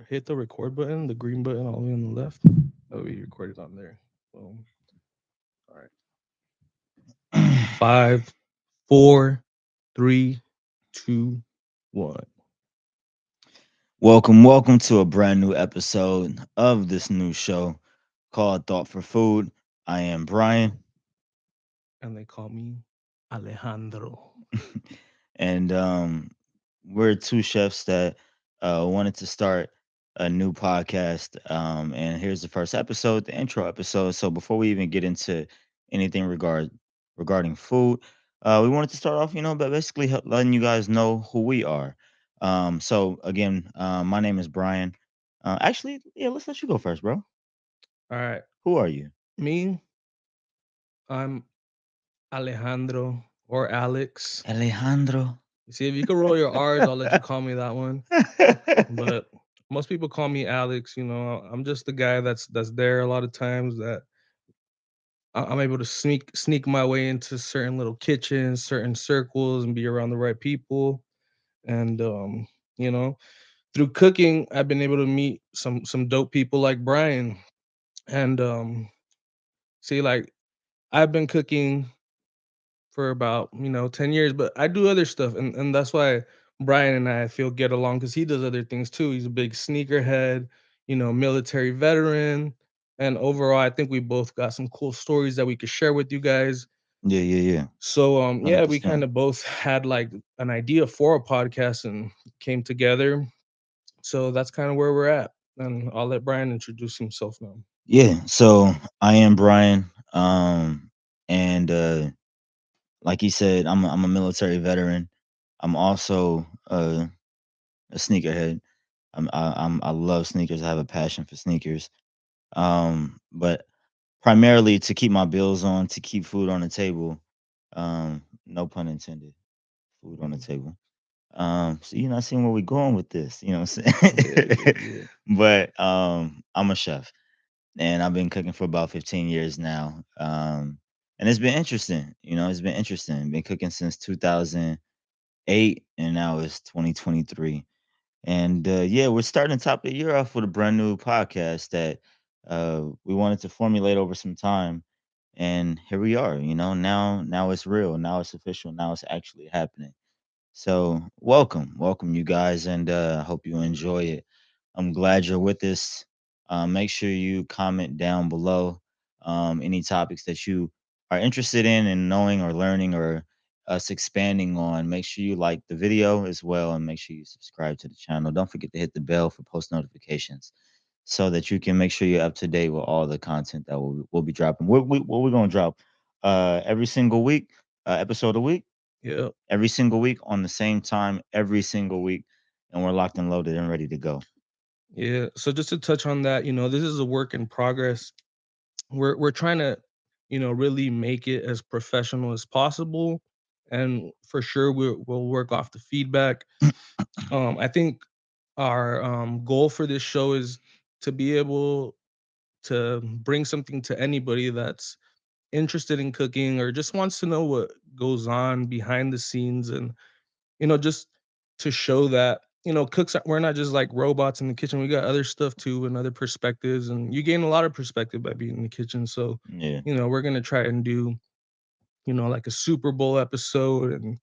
hit the record button, the green button all the way on the left. Oh, we recorded on there. Boom. All right. Five, four, three, two, one. Welcome to a brand new episode of this new show called Thought for Food. I am Brian, And they call me Alejandro. and we're two chefs that wanted to start a new podcast. And here's the first episode, the intro episode. So before we even get into anything regarding food, we wanted to start off, by basically letting you guys know who we are. So again, my name is Brian. Actually, yeah, let's let you go first, bro. All right. Who are you? Me, I'm Alejandro or Alex. Alejandro. You see, if you could roll your R's, I'll let you call me that one. But most people call me Alex. I'm just the guy that's there a lot of times that I'm able to sneak my way into certain little kitchens, certain circles, and be around the right people. And you know, through cooking, I've been able to meet some dope people like Brian. And see, like I've been cooking for about 10 years, but I do other stuff, and that's why Brian and I feel get along because he does other things too. He's a big sneakerhead, military veteran, and overall, I think we both got some cool stories that we could share with you guys. Yeah, yeah, yeah. So yeah, we kind 100%. of both had like an idea for a podcast and came together. So that's kind of where we're at. And I'll let Brian introduce himself now. Yeah, so I am Brian. And like he said, I'm a military veteran. I'm also a sneakerhead. I love sneakers. I have a passion for sneakers. But primarily to keep my bills on, to keep food on the table. No pun intended. Food on the table. So you're not seeing where we're going with this, you know what I'm Yeah, yeah, saying? yeah. But I'm a chef and I've been cooking for about 15 years now. And it's been interesting, it's been interesting. Been cooking since 2008 and now it's 2023. And yeah, we're starting to top the year off with a brand new podcast that we wanted to formulate over some time. And here we are, now it's real, now it's official, now it's actually happening. So, welcome, you guys, and I hope you enjoy it. I'm glad you're with us. Make sure you comment down below any topics that you are interested in knowing or learning or us expanding on. Make sure you like the video as well, and make sure you subscribe to the channel. Don't forget to hit the bell for post notifications so that you can make sure you're up to date with all the content that we'll be dropping. What we're gonna drop every single week, episode a week Yeah. every single week on the same time every single week, and we're locked and loaded and ready to go. Yeah. So just to touch on that, this is a work in progress. We're trying to, really make it as professional as possible. And for sure we'll work off the feedback. I think our goal for this show is to be able to bring something to anybody that's interested in cooking or just wants to know what goes on behind the scenes, and just to show that cooks we're not just like robots in the kitchen. We got other stuff too and other perspectives, and you gain a lot of perspective by being in the kitchen. So Yeah, we're gonna try and do like a Super Bowl episode. And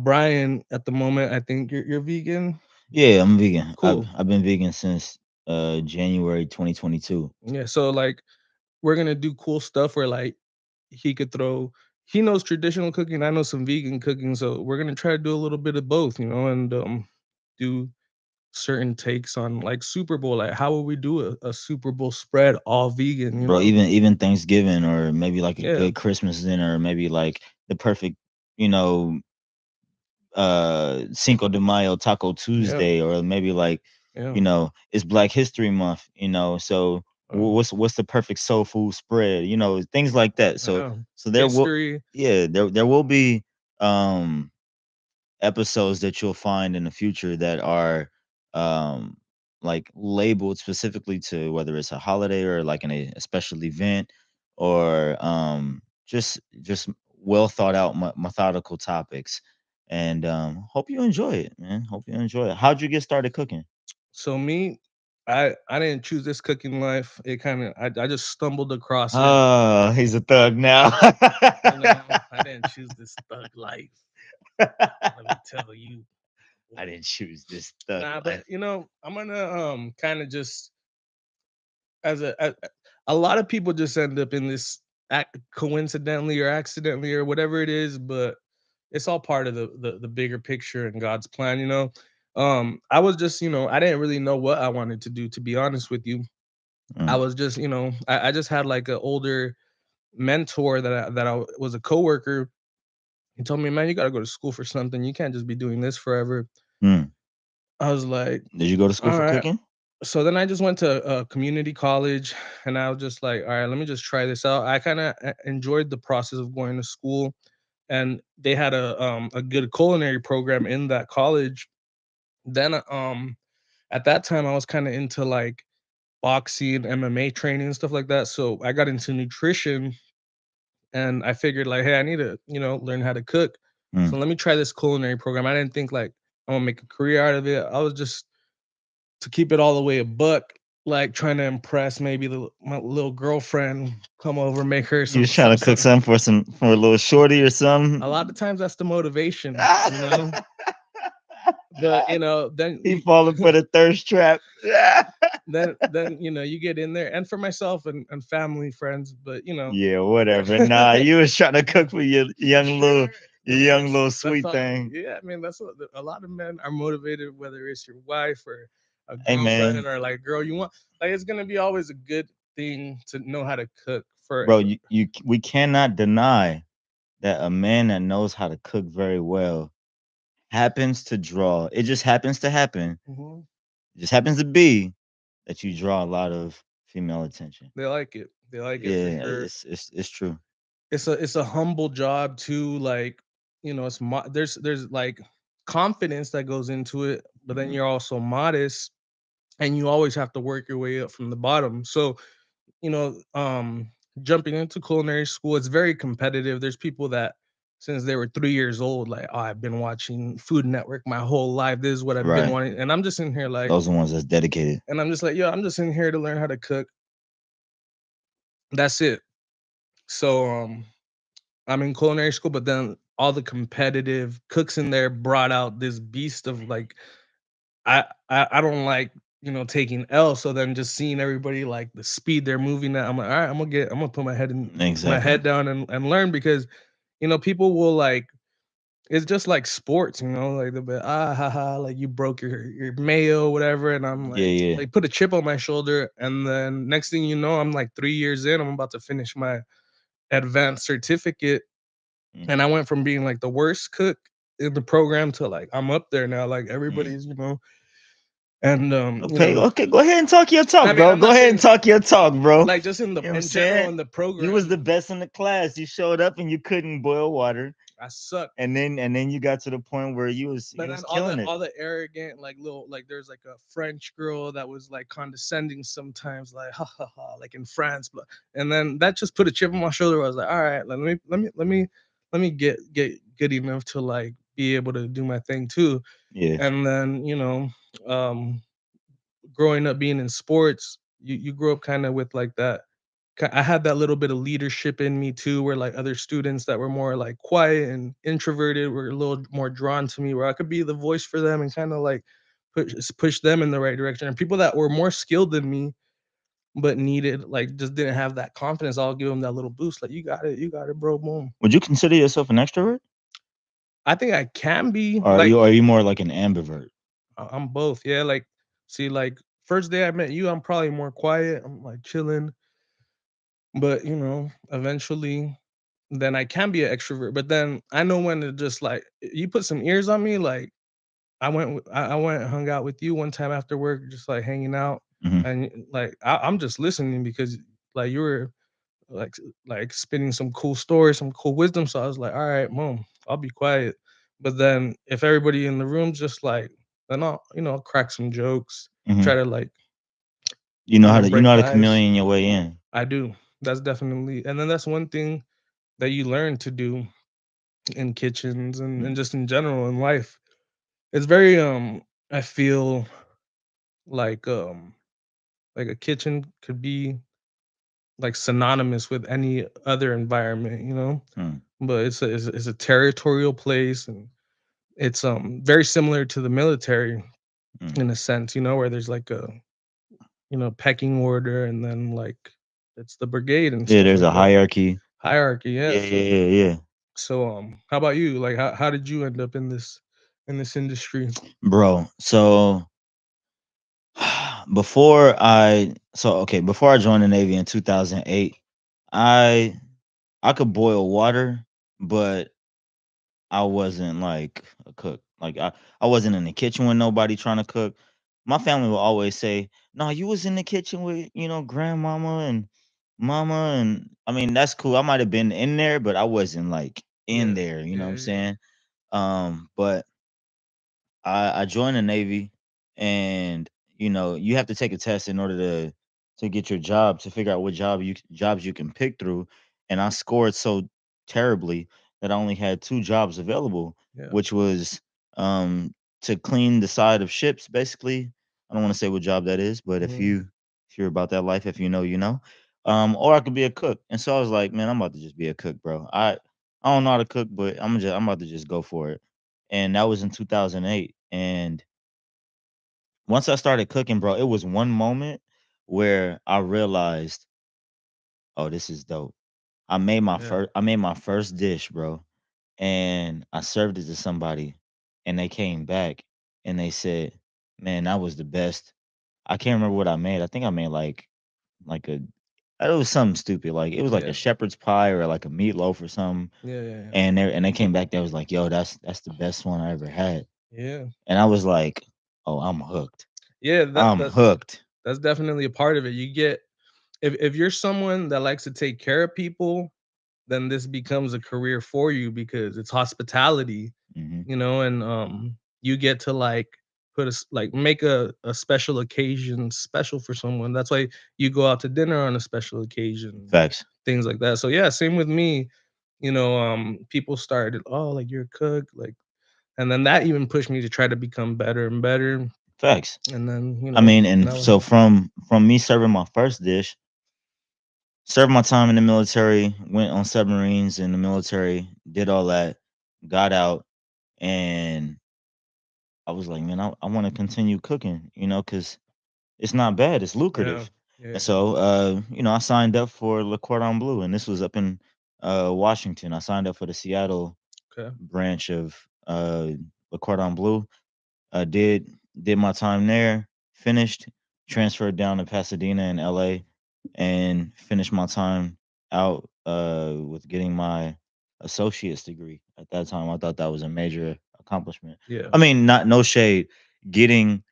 Brian, at the moment, I think you're vegan. yeah, I'm vegan. I've Cool. I've been vegan since January 2022. Yeah, so like we're gonna do cool stuff where like he could throw he knows traditional cooking, I know some vegan cooking, so we're gonna try to do a little bit of both, and do certain takes on like Super Bowl. Like, how would we do a Super Bowl spread all vegan? Bro, even Thanksgiving or maybe like a Yeah, good Christmas dinner or maybe like the perfect, you know, Cinco de Mayo Taco yeah, Tuesday or maybe like, yeah, it's Black History Month, so uh, what's the perfect soul food spread, things like that. So yeah. so there will History. yeah, there will be um episodes that you'll find in the future that are um like labeled specifically to whether it's a holiday or like a special event or just well thought out methodical topics. And hope you enjoy it, man. Hope you enjoy it. How'd you get started cooking? So me, I didn't choose this cooking life. It kind of I just stumbled across it. Oh, he's a thug now. You know, I didn't choose this thug life. Let me tell you. I didn't choose this thug Nah, but life. you know, I'm gonna kind of just a lot of people just end up in this coincidentally or accidentally or whatever it is, but it's all part of the bigger picture and God's plan, you know. I was just, you know, I didn't really know what I wanted to do, to be honest with you. I Mm, was just, you know, I just had like an older mentor that I was a coworker. He told me, man, you got to go to school for something. You can't just be doing this forever. mm. I was like, Did you go to school all for right. cooking? So then I just went to a community college, and I was just like, all right, let me just try this out. I kind of enjoyed the process of going to school, and they had a good culinary program in that college. Then at that time I was kind of into like boxing, MMA training and stuff like that. So I got into nutrition, and I figured like, hey, I need to, you know, learn how to cook. So Mm. let me try this culinary program. I didn't think like I'm gonna make a career out of it. I was just, to keep it all the way a buck, like trying to impress maybe my little girlfriend, come over, make her You was trying some to cook some. something for a little shorty or A something. lot of times that's the motivation, you know. But you know, then He falling for the thirst trap. then you know you get in there, and for myself and family, friends. But you know, Yeah, whatever. Nah, you was trying to cook for sure, your that's young that's little that's sweet all. thing. Yeah, I mean that's what a lot of men are motivated, whether it's your wife or a Hey girlfriend man, or like girl you want. Like it's gonna be always a good thing to know how to cook for. bro, we cannot deny that a man that knows how to cook very well happens to draw. It just happens to happen. Mhm. It just happens to be that you draw a lot of female attention. They like it. They like it for Yeah, sure. it's true. It's a humble job too. Like, you know, there's like confidence that goes into it, but then Mhm. you're also modest, and you always have to work your way up from the bottom. So, you know, jumping into culinary school, it's very competitive. There's people that since they were 3 years old, like, oh, I've been watching Food Network my whole life. This is what I've been Right. wanting. And I'm just in here like, Those are the ones that's dedicated. and I'm just like, yo, I'm just in here to learn how to cook. That's it. So I'm in culinary school, but then all the competitive cooks in there brought out this beast of like I don't like, you know, taking L. So then just seeing everybody like the speed they're moving at, I'm like, all right, I'm gonna put my Exactly. head down and learn, because you know people will like, it's just like sports, you know, like they'll be ah ha ha, like you broke your mayo, whatever, and I'm Yeah, yeah. like put a chip on my shoulder, and then next thing you know, I'm like 3 years in, I'm about to finish my advanced certificate, Mm, and I went from being like the worst cook in the program to like I'm up there now, like mm. everybody's, you know, and you Okay, know, okay. Go ahead and talk your I talk, mean, bro. I'm Go not ahead and saying talk your talk, bro. like just You know what I'm in general saying? in the You was the program, best in the class. You showed up and you couldn't boil water, I sucked. and then you got to the point where But you was then killing it. all the arrogant like little, like there's like a French girl that was like condescending sometimes, like ha ha ha, like in France, but and then that just put a chip on my shoulder. I was like, all right, let me get good enough to like be able to do my thing too. Yeah. And then you know, um, growing up being in sports, you grow up kind of with like that. I had that little bit of leadership in me too, where like other students that were more like quiet and introverted were a little more drawn to me, where I could be the voice for them and kind of like push them in the right direction. And people that were more skilled than me but needed like just didn't have that confidence, I'll give them that little boost, like you got it, bro, boom. Would you consider yourself an extrovert, I think I can be or like are you more like an ambivert? I'm both, yeah. Like, see, like first day I met you, I'm probably more quiet. I'm like chilling. But, you know, eventually, then I can be an extrovert, but then I know when to just, like you put some ears on me, like, I went and hung out with you one time after work, just, like, hanging out, Hmm. and, like, I'm just listening because, like, you were, like like, spitting some cool stories, some cool wisdom, so I was like, "Alright, mom, I'll be quiet." But then if everybody in the room's just, like, then I'll, you know, I'll crack some jokes, Hmm. try to, like, you know, You know break how to the ice. chameleon your way in. I do. That's definitely, and then that's one thing that you learn to do in kitchens and Mm. just in general in life. It's very I feel like um like a kitchen could be like synonymous with any other environment, you know? Hmm, But it's a territorial place, and it's very similar to the military hmm. in a sense, you know, where there's like a, you know, pecking order, and then like it's the brigade and Yeah, stuff there's like a that. hierarchy. Hierarchy, yeah. Yeah, yeah, yeah, yeah. How about you? Like how did you end up in this industry? Bro, so before I joined the Navy in 2008, I I could boil water, but I wasn't like a cook. I wasn't in the kitchen with nobody trying to cook. My family will always say, "No, you was in the kitchen with, grandmama and mama." And I mean, that's cool. I might have been in there, but I wasn't like in Yeah, there, you know what I'm yeah, saying? But I joined the Navy, and you have to take a test in order to get your job, to figure out what jobs you can pick through. And I scored so terribly that I only had two jobs available, yeah, which was um to clean the side of ships, basically. I don't want to say what job that is, but if mhm, you're about that life, if you know, you know. Or I could be a cook. And so I was like, man, I'm about to just be a cook, bro. I don't know how to cook, but I'm about to just go for it. And that was in 2008. And once I started cooking, bro, it was one moment where I realized, oh, this is dope. yeah, I made my first dish, bro, and I served it to somebody, and they came back and they said, "Man, that was the best." I can't remember what I made. I think I made like a it was something stupid. Like it was like a yeah, shepherd's pie or like a meatloaf or something. yeah, yeah, yeah, And they came back. They was like, "Yo, that's the best one I ever had." yeah. And I was like, "Oh, I'm hooked. Yeah, I'm hooked." that's definitely a part of it. You get if you're someone that likes to take care of people, then this becomes a career for you because it's hospitality, Mhm. you know, and you get to like like make a special occasion special for someone. That's why you go out to dinner on a special occasion, Facts. things like that. So yeah, same with me. You know, people started, oh, like you're a cook, like, and then that even pushed me to try to become better and better. Facts. And then, you I know, mean, and now we're so here. from me serving my first dish, served my time in the military, went on submarines in the military, did all that, got out, and I was like, man, I want to continue cooking, because it's not bad, it's Yeah. lucrative. And Yeah. so, I signed up for Le Cordon Bleu, and this was up in Washington. I signed up for the Seattle Okay. branch of Le Cordon Bleu. Did my time there, finished, transferred down to Pasadena in LA, and finished my time out with getting my associate's degree. At that time, I thought that was a major accomplishment. Yeah. I mean, not no shade. Getting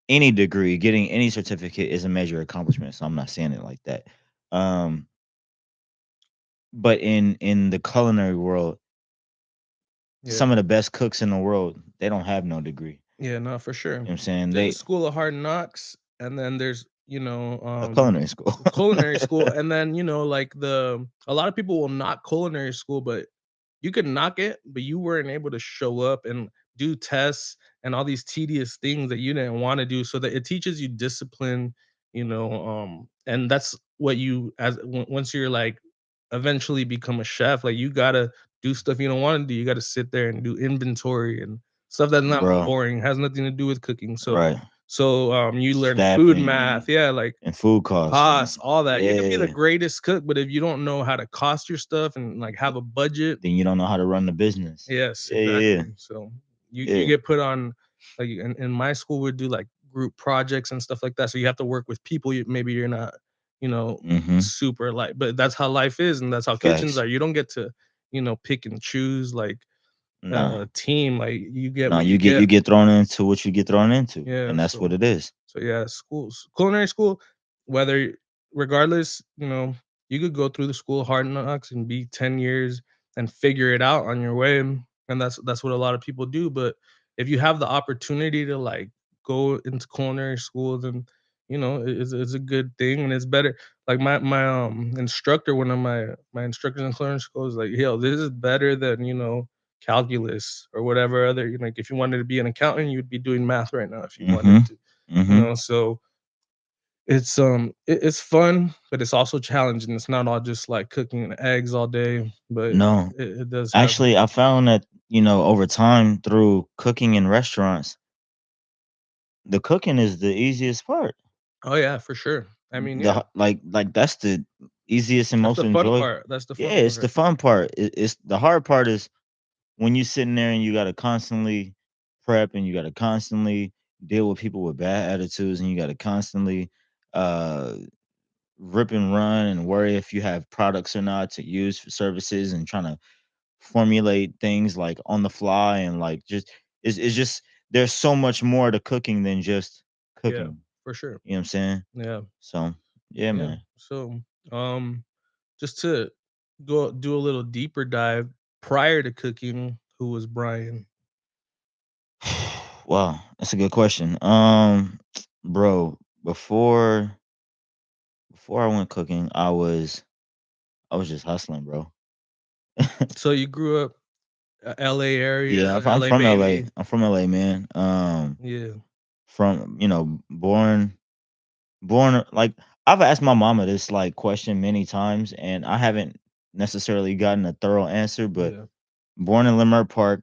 any degree, getting any certificate is a major accomplishment. So I'm not saying it like that. Um, but in the culinary world, Yeah. some of the best cooks in the world, they don't have no degree. Yeah, no, for You know sure. what I'm saying? There's a They school of hard knocks, and then there's, you know, a culinary school. culinary school, and then, you know, like a lot of people will knock culinary school, but you could knock it, but you weren't able to show up and do tests and all these tedious things that you didn't want to do, so that it teaches you discipline, you know, and that's what you once you're like eventually become a chef, like you gotta do stuff you don't want to do. You gotta sit there and do inventory and stuff that's not Bro, boring, has nothing to do with cooking. right. You learn food Staffing math, yeah, like and food costs. costs, all that. You could be the Yeah. greatest cook, but if you don't know how to cost your stuff and like have a budget. Then you don't know how to run the business. Yes, Yeah, yeah, exactly. So you yeah. get put on, like, in my school we do like group projects and stuff like that. So you have to work with people maybe you're not, you know, Mhm. super like, but that's how life is, and that's how kitchens Facts. are. You don't get to, you know, pick and choose like Nah. a team. Like you get No, what you you get. get thrown into what you get thrown into, Yeah. and that's what it is. So yeah, schools, culinary school, whether regardless, you know, you could go through the school of hard knocks and be 10 years and figure it out on your way. And that's what a lot of people do. But if you have the opportunity to like go into culinary school, then you know it's a good thing, and it's better. Like my instructor, one of my instructors in culinary school is like, yo, this is better than, you know, calculus or whatever other, you know, like if you wanted to be an accountant, you'd be doing math right now if you wanted Mhm. to. Mhm. So it's fun, but it's also challenging. It's not all just like cooking eggs all day, but No. it does have. Actually, I found that, over time through cooking in restaurants, the cooking is the easiest part. Oh yeah, for sure. I mean, yeah, Like that's the easiest and that's most the fun enjoy. part. That's the Yeah, fun it's the part. fun part. It's the hard part is when you sitting there and you gotta constantly prep and you gotta constantly deal with people with bad attitudes and you gotta constantly uh rip and run and worry if you have products or not to use for services and trying to formulate things like on the fly and like just it's just there's so much more to cooking than just Yeah, cooking. for sure. You know what I'm saying? Yeah, So yeah, yeah. man. So, um, just to go do a little deeper dive, prior to cooking, who was Brian? Wow, that's a good question. Bro, before I went cooking, I was just hustling, bro. So you grew up LA area, Yeah, I'm LA from LA. baby. I'm from LA, man. Yeah, From born like I've asked my mama this like question many times, and I haven't necessarily gotten a thorough answer. But yeah, born in Leimert Park,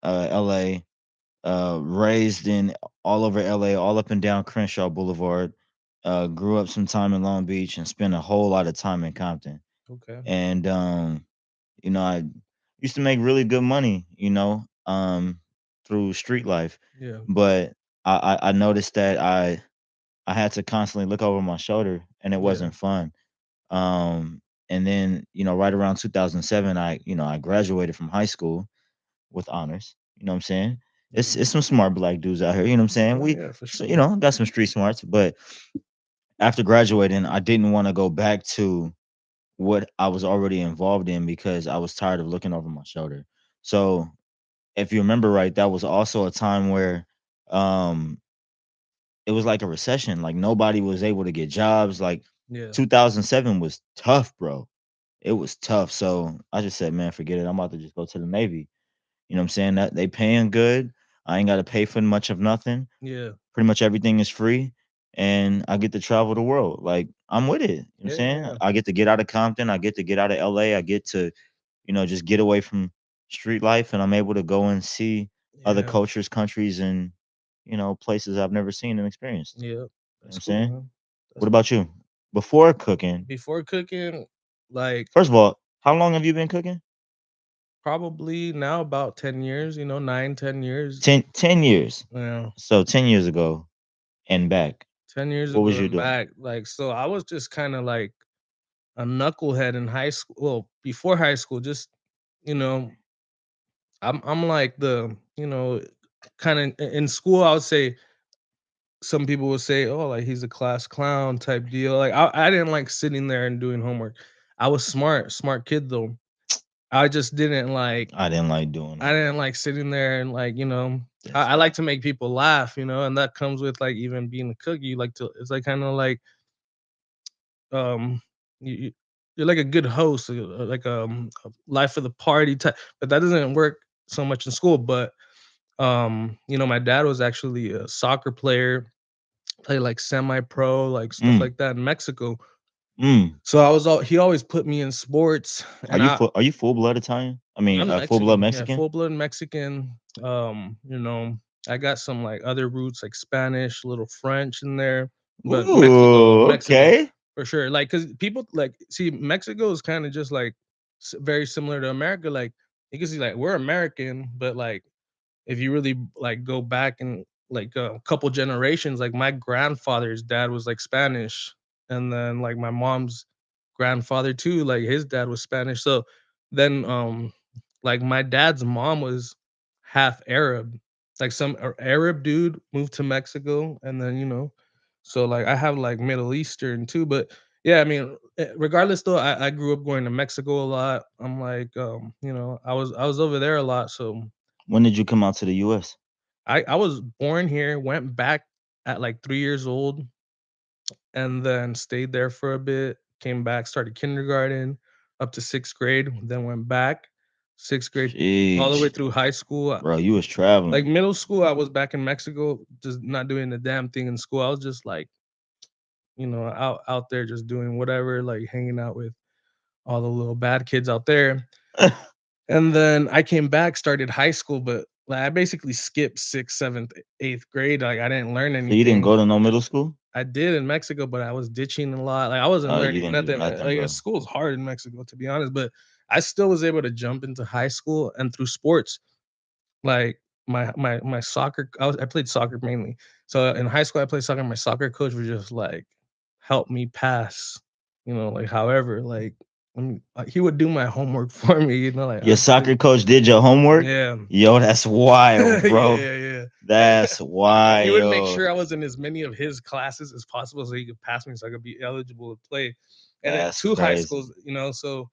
LA, raised in all over LA, all up and down Crenshaw Boulevard. Grew up some time in Long Beach and spent a whole lot of time in Compton. okay, And I used to make really good money, through street life. yeah, But I noticed that I had to constantly look over my shoulder and it yeah, wasn't fun. And then, right around 2007, I graduated from high school with honors. You know what I'm saying? yeah, It's some smart black dudes out here. You know what I'm saying? yeah, We, yeah, for so, sure. got some street smarts. But after graduating, I didn't want to go back to what I was already involved in because I was tired of looking over my shoulder. So if you remember right, that was also a time where um it was like a recession. Like nobody was able to get jobs. Like Yeah, 2007 was tough, bro. It was tough. So I just said, man, forget it. I'm about to just go to the Navy. You know what I'm saying? That they paying good. I ain't got to pay for much of nothing. yeah, Pretty much everything is free. And I get to travel the world. Like I'm with it. You know what I'm yeah, saying? yeah, I get to get out of Compton. I get to get out of LA. I get to, just get away from street life and I'm able to go and see other yeah, cultures, countries, and places I've never seen and experienced. yeah. You know what That's I'm cool, saying? man. That's What cool. about you? Before cooking, Before cooking, like first of all, how long have you been cooking? probably now about 10 years. 9, 10 years. 10 years. Yeah, So 10 years ago and back, 10 years what was ago you and doing? back. Like, so I was just kind of like a knucklehead in high school. Well, before high school, just you know, I'm like the kind of in school. I would say some people would say, "Oh, like he's a class clown type deal." Like I didn't like sitting there and doing homework. I was smart kid though. I just didn't like. I didn't like doing I homework. didn't like sitting there and like That's I like why. to make people laugh, and that comes with like even being a cook. You like to. It's like kind of like um you're like a good host, like a life of the party type. But that doesn't work so much in school. But my dad was actually a soccer player, played like semi-pro, like stuff Mm, like that in Mexico. mm. So I was all he always put me in sports, Are and you full? Are you full blood Italian? I mean, I'm full blood Mexican, yeah, Mexican. full blood Mexican. I got some like other roots like Spanish, a little French in there, but Mexico, Ooh, Mexico okay. for sure. Like, cause people like see Mexico is kind of just like very similar to America. Like you can see like we're American, but like if you really like go back and like a couple generations, like my grandfather's dad was like Spanish, and then like my mom's grandfather too, like his dad was Spanish. So then like my dad's mom was half Arab. Like some Arab dude moved to Mexico and then, so like I have like Middle Eastern too. But yeah, I mean, regardless though, I grew up going to Mexico a lot. I'm like, I was over there a lot. So When did you come out to the U.S.? I was born here, went back at like 3 years old, and then stayed there for a bit, came back, started kindergarten up to sixth grade, then went back. 6th grade, all the way Sheesh. through high school. Bro, you was Like traveling. middle school, I was back in Mexico, just not doing a damn thing in school. I was just like, out there just doing whatever, like hanging out with all the little bad kids out there. And then I came back, started high school, but like I basically skipped 6th, 7th, 8th grade. Like I didn't learn So you didn't anything. go to no middle school? I did in Mexico, but I was ditching a lot. Like I wasn't Oh, you learning didn't do nothing. nothing, Like bro. school's hard in Mexico, to be honest. But I still was able to jump into high school and through sports. Like my soccer, I played soccer mainly. So in high school, I played soccer. My soccer coach would just like help me pass. Like however, like he would do my homework for me. Like Your I soccer coach did your homework? yeah. Yo, that's wild, Yeah, bro. yeah, yeah. That's He would make wild. sure I was in as many of his classes as possible so he could pass me so I could be eligible to play. And at That's 2 high crazy. schools, so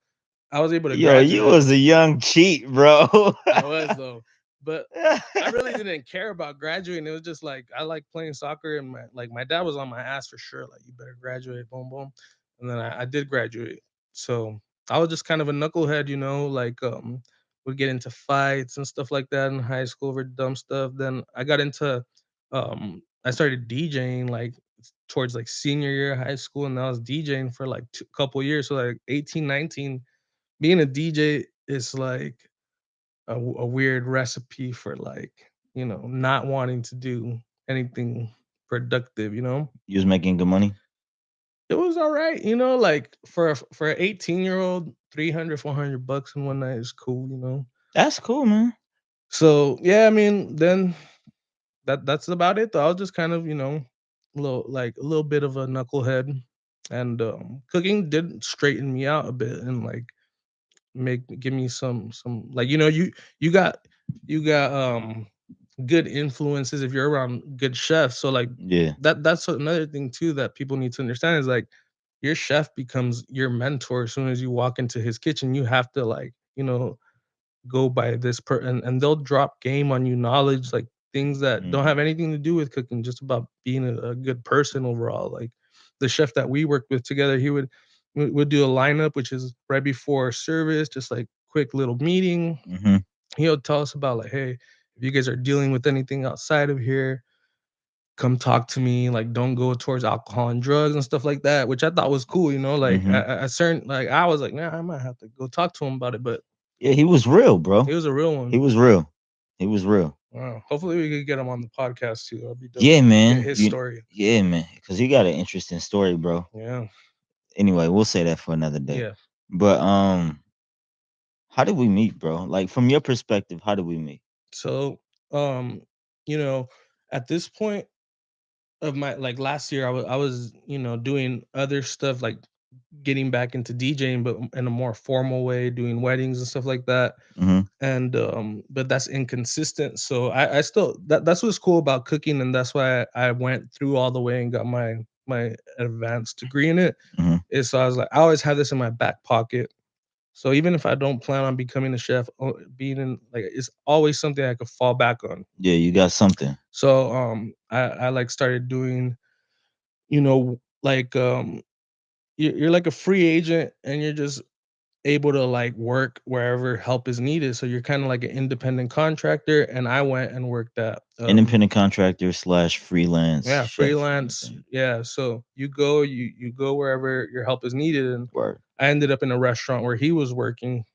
I was able to Yo, you graduate. was a young cheat, bro. I was though, but I really didn't care about graduating. It was just like I like playing soccer, and my dad was on my ass for sure. Like you better graduate, boom, boom. And then I did graduate. So I was just kind of a knucklehead, like would get into fights and stuff like that in high school over dumb stuff. Then I got into I started DJing like towards like senior year of high school, and I was DJing for like couple years. So like 18, 19. Being a DJ is like a weird recipe for like not wanting to do anything productive. You was making good money? It was all right, like for an 18-year-old, 300, $400 in one night is cool. That's cool, man. So yeah, I mean, then that's about it though. I was just kind of a little bit of a knucklehead, and cooking did straighten me out a bit and like give me some, like you got good influences if you're around good chefs. So like Yeah. that's another thing too that people need to understand is like your chef becomes your mentor as soon as you walk into his kitchen. You have to like go by this and they'll drop game on you, knowledge, like things that don't Mhm. have anything to do with cooking, just about being a good person overall. Like the chef that we worked with together, he would do a lineup which is right before service, just like quick little meeting. Mhm. He'll tell us about like, hey, if you guys are dealing with anything outside of here, come talk to me. Like, don't go towards alcohol and drugs and stuff like that, which I thought was cool. Like Mhm. a certain, like I was like, nah, I might have to go talk to him about it, but Yeah, he was real, he bro. was a real He one. was real. He was real. Wow. Hopefully we could get him on the podcast too. That'd be dope. Yeah, Get man. his story. Yeah, man. Cause he got an interesting story, bro. Yeah. Anyway, we'll say that for another day. Yeah. But how did we meet, bro? Like from your perspective, how did we meet? So, um, you know, at this point of my like last year, I was doing other stuff like getting back into DJing, but in a more formal way, doing weddings and stuff like that. Mhm. And but that's inconsistent. So I still that's what's cool about cooking, and that's why I went through all the way and got my advanced degree in it. Mhm. Is so I was like, I always have this in my back pocket. So even if I don't plan on becoming a chef, being in like it's always something I could fall back on. Yeah, you got something. So I like started doing, like you're like a free agent and you're just able to like work wherever help is needed. So you're kind of like an independent contractor. And I went and worked at Independent contractor slash freelance yeah, chef kind of freelance. thing. Yeah. So you go wherever your help is needed. And Word. I ended up in a restaurant where he was working.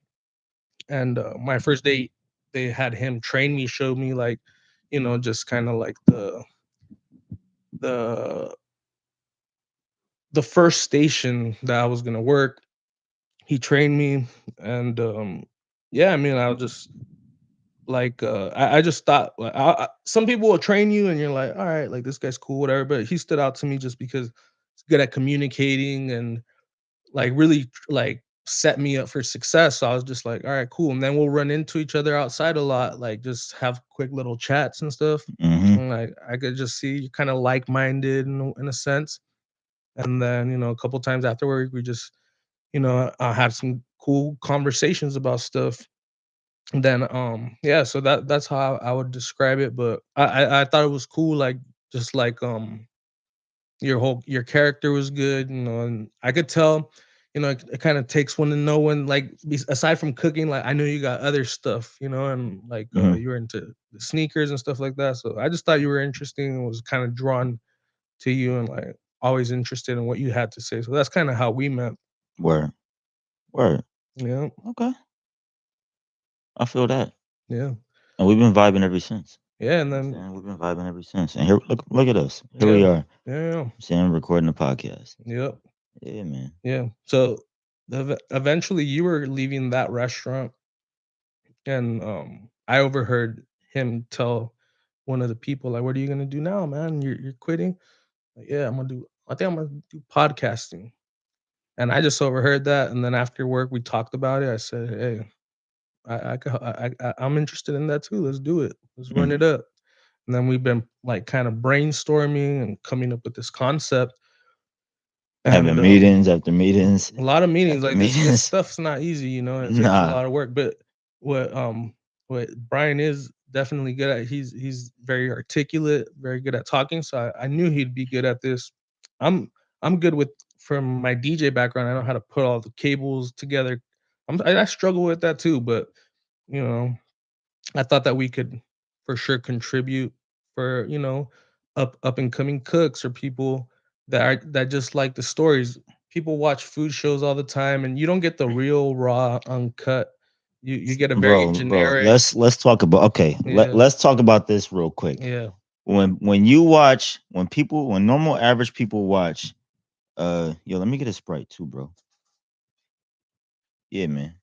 And my first date, they had him train me, show me like, just kind of like the the first station that I was gonna work. He trained me, and yeah, I mean, I was just like, I just thought, like, some people will train you, and you're like, all right, like this guy's cool, whatever. But he stood out to me just because he's good at communicating and like really like set me up for success. So I was just like, all right, cool. And then we'll run into each other outside a lot, like just have quick little chats and stuff. Mhm. And like I could just see you kind of like minded in a sense. And then a couple times afterward, we just had some cool conversations about stuff. And then yeah, so that's how I would describe it. But I thought it was cool, like just like your character was good, and I could tell, it kind of takes one to know when, like, aside from cooking, like I know you got other stuff, and like Hmm. you're into sneakers and stuff like that. So I just thought you were interesting and was kind of drawn to you and like always interested in what you had to say. So that's kind of how we met. Word. Word. Yeah, Okay. I feel that. yeah, And we've been vibing ever since. yeah. And You know what I'm then saying? We've been vibing ever since. And here, look at us. Here we yeah, are. yeah, I'm saying recording a podcast. yeah, Yeah, man. yeah. So eventually, you were leaving that restaurant, and I overheard him tell one of the people, like, "What are you gonna do now, man? You're quitting?" Like, "Yeah, I'm gonna do. I think I'm gonna do podcasting." And I just overheard that, and then after work, we talked about it. I said, "Hey, I'm interested in that too. Let's do it. Let's run Mm. it up." And then we've been like kind of brainstorming and coming up with this concept. And Having meetings after meetings a lot of meetings after like this meetings. stuff's not easy, it takes a Nah, lot of work. But what um what Brian is definitely good at, he's very articulate, very good at talking. So I knew he'd be good at this. I'm I'm good with from my DJ background. I know how to put all the cables together. I struggle with that too, but you know, I thought that we could for sure contribute for, up and coming cooks or people that just like the stories. People watch food shows all the time and you don't get the real raw uncut. You get a very bro. generic. Let's talk about. Okay, Yeah. let's talk about this real quick. Yeah. When normal average people watch, yo, let me get a Sprite too, bro. Yeah, man.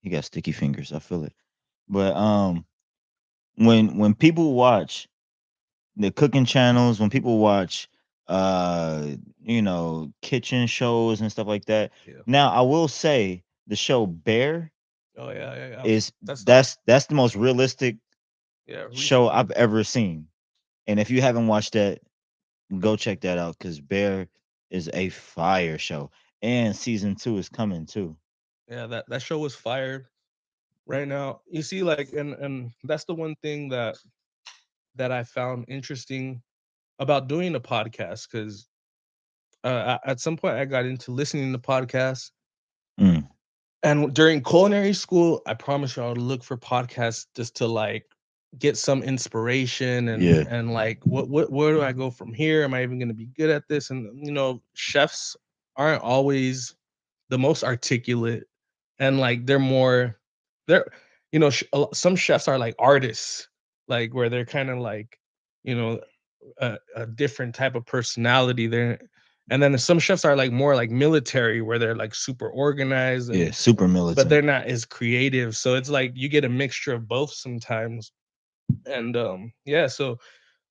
He got sticky fingers. I feel it. But when people watch the cooking channels, when people watch kitchen shows and stuff like that. Yeah. Now, I will say the show Bear Oh yeah, yeah, yeah. is That's that's the most realistic yeah, show recently. I've ever seen. And if you haven't watched that, go check that out cuz Bear is a fire show. And season 2 is coming too. Yeah, that show was fired right now. You see, like, and that's the one thing that I found interesting about doing a podcast because at some point I got into listening to podcasts. Mm, And during culinary school, I promise you I would look for podcasts just to like get some inspiration yeah. and like what where do I go from here? Am I even going to be good at this? And chefs aren't always the most articulate and like they're some chefs are like artists, like where they're kind of like you know a different type of personality there. And then some chefs are like more like military where they're like super organized Yeah, and super but they're militant. not as creative. So it's like you get a mixture of both sometimes. And yeah, so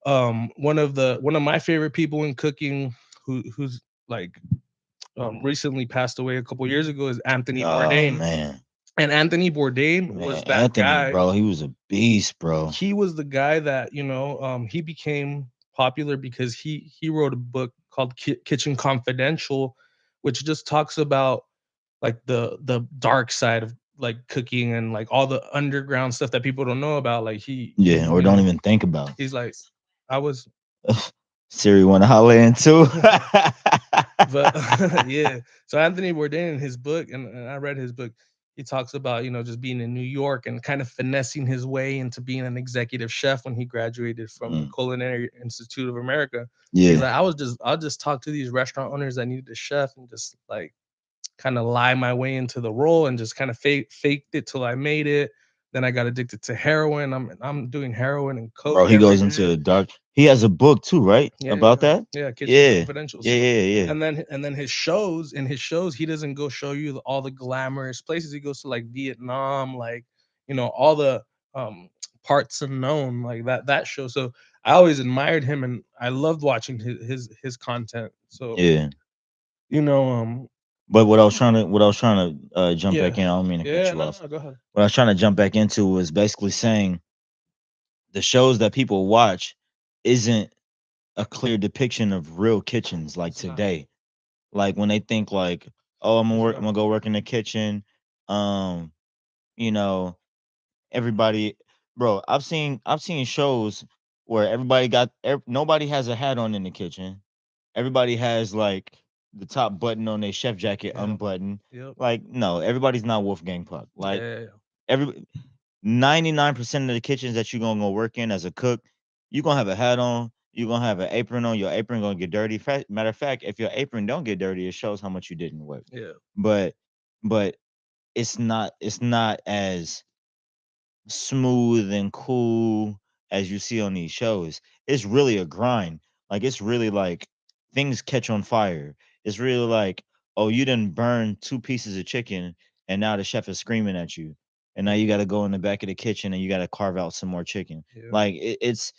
one of my favorite people in cooking who's like recently passed away a couple years ago is Anthony Oh Bourdain. man. And Anthony Bourdain Man, was that Anthony, guy. bro, he was a beast, bro. He was the guy that he became popular because he wrote a book called Kitchen Confidential, which just talks about like the dark side of like cooking and like all the underground stuff that people don't know about. Like Yeah, or don't even think about. he's like I was Siri wanna holler in too. but yeah. So Anthony Bourdain in his book, and I read his book, he talks about, just being in New York and kind of finessing his way into being an executive chef when he graduated from the Mm, Culinary Institute of America. He's yeah, like, I'll just talk to these restaurant owners that needed a chef and just like kind of lie my way into the role and just kind of faked it till I made it. Then I got addicted to heroin. I'm doing heroin and bro, coke he every goes into day. the dark. He has a book too, right? Yeah, yeah, About yeah. that? Yeah, Kitchen Yeah. Confidential. Yeah, So yeah, yeah. and then his shows, he doesn't go show you all the glamorous places. He goes to like Vietnam, like, all the um parts unknown, like that show. So I always admired him and I loved watching his content. So, Yeah. you know, um But what I was trying to jump yeah. back in, I don't mean to cut Yeah, you no, off. no, go ahead. What I was trying to jump back into was basically saying the shows that people watch isn't a clear depiction of real kitchens like It's not. today. Like when they think like, oh, It's I'm not. gonna go work in the kitchen. Um, you know, everybody, bro. I've seen shows where nobody has a hat on in the kitchen. Everybody has like the top button on their chef jacket Yeah. unbuttoned. Yep. Like, no, everybody's not Wolfgang Puck. Yeah, Like, yeah, yeah. every 99% of the kitchens that you're gonna go work in as a cook, you're gonna have a hat on, you're gonna have an apron on, your apron gonna get dirty. Matter of fact, if your apron don't get dirty, it shows how much you didn't work. Yeah. But but it's not as smooth and cool as you see on these shows. It's really a grind. Like, it's really like things catch on fire. It's really like, oh, you didn't burn two pieces of chicken and now the chef is screaming at you. And now you got to go in the back of the kitchen and you got to carve out some more chicken. Yeah. Like, it's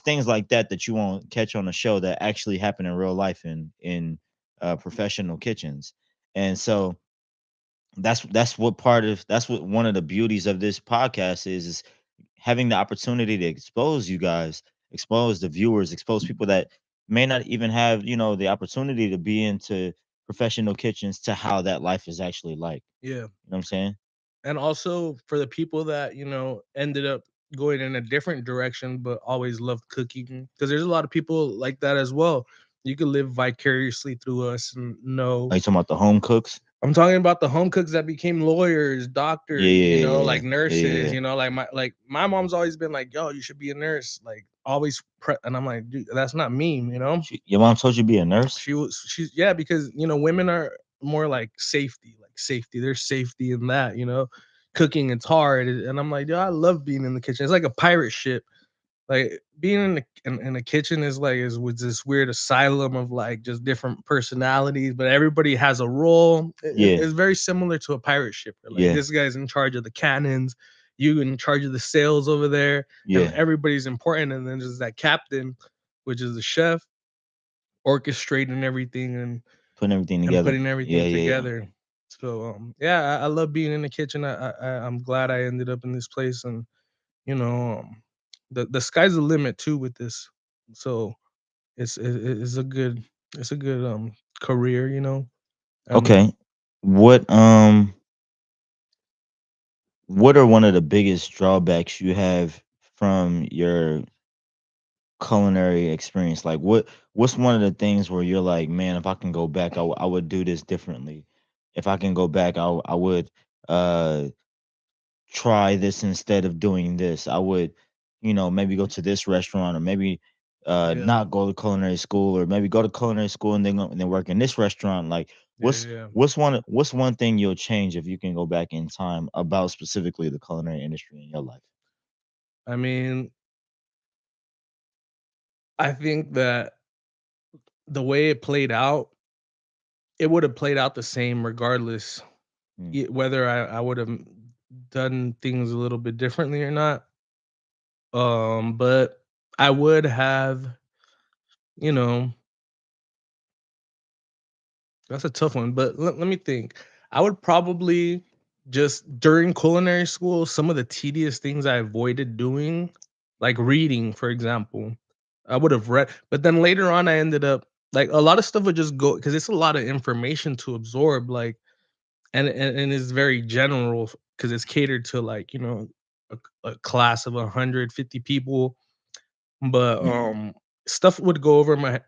things like that that you won't catch on a show that actually happen in real life in professional kitchens. And so that's what one of the beauties of this podcast is having the opportunity to expose you guys, expose the viewers, expose people that may not even have, the opportunity to be into professional kitchens to how that life is actually like. Yeah. You know what I'm saying? And also for the people that, ended up going in a different direction but always loved cooking, because there's a lot of people like that as well. You could live vicariously through us and Are know. you talking about the home cooks? I'm talking about the home cooks that became lawyers, Yeah, doctors, yeah, yeah, like yeah, yeah, nurses, yeah. like my mom's always been like, "Yo, you should be a nurse." Like always and I'm like, "Dude, that's not me." Your mom told you to be a nurse? She's yeah, because women are more like safety, There's safety in that. Cooking it's hard, and I'm like, yo, I love being in the kitchen. It's like a pirate ship. Like being in the kitchen is like is with this weird asylum of like just different personalities, but everybody has a role. Yeah, It's very similar to a pirate ship. Where like yeah, this guy's in charge of the cannons, you in charge of the sails over there, and yeah. everybody's important. And then there's that captain, which is the chef, orchestrating everything Putting everything and together. putting Yeah, everything yeah, yeah. together. So yeah, I love being in the kitchen. I'm glad I ended up in this place, and you know, um, the sky's the limit too with this. So it's a good career. I mean, Okay. What um what are one of the biggest drawbacks you have from your culinary experience? Like, what's one of the things where you're like, man, if I can go back, I would do this differently. If I can go back, I would uh try this instead of doing this. I would, maybe go to this restaurant, or maybe yeah, not go to culinary school, or maybe go to culinary school and then work in this restaurant. Like, yeah, what's yeah. what's one thing you'll change if you can go back in time about specifically the culinary industry in your life? I mean, I think that the way it played out, it would have played out the same regardless, Mm. whether I would have done things a little bit differently or not. But I would have, you know, that's a tough one. But let me think. I would probably just during culinary school, some of the tedious things I avoided doing, like reading, for example, I would have read. But then later on, I ended up like a lot of stuff would just go because it's a lot of information to absorb. Like, and it's very general because it's catered to like a class of 150 people. But, stuff would go over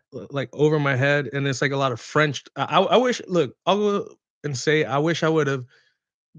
over my head, and it's, like, a lot of French. I wish look, I'll go and say I wish I would've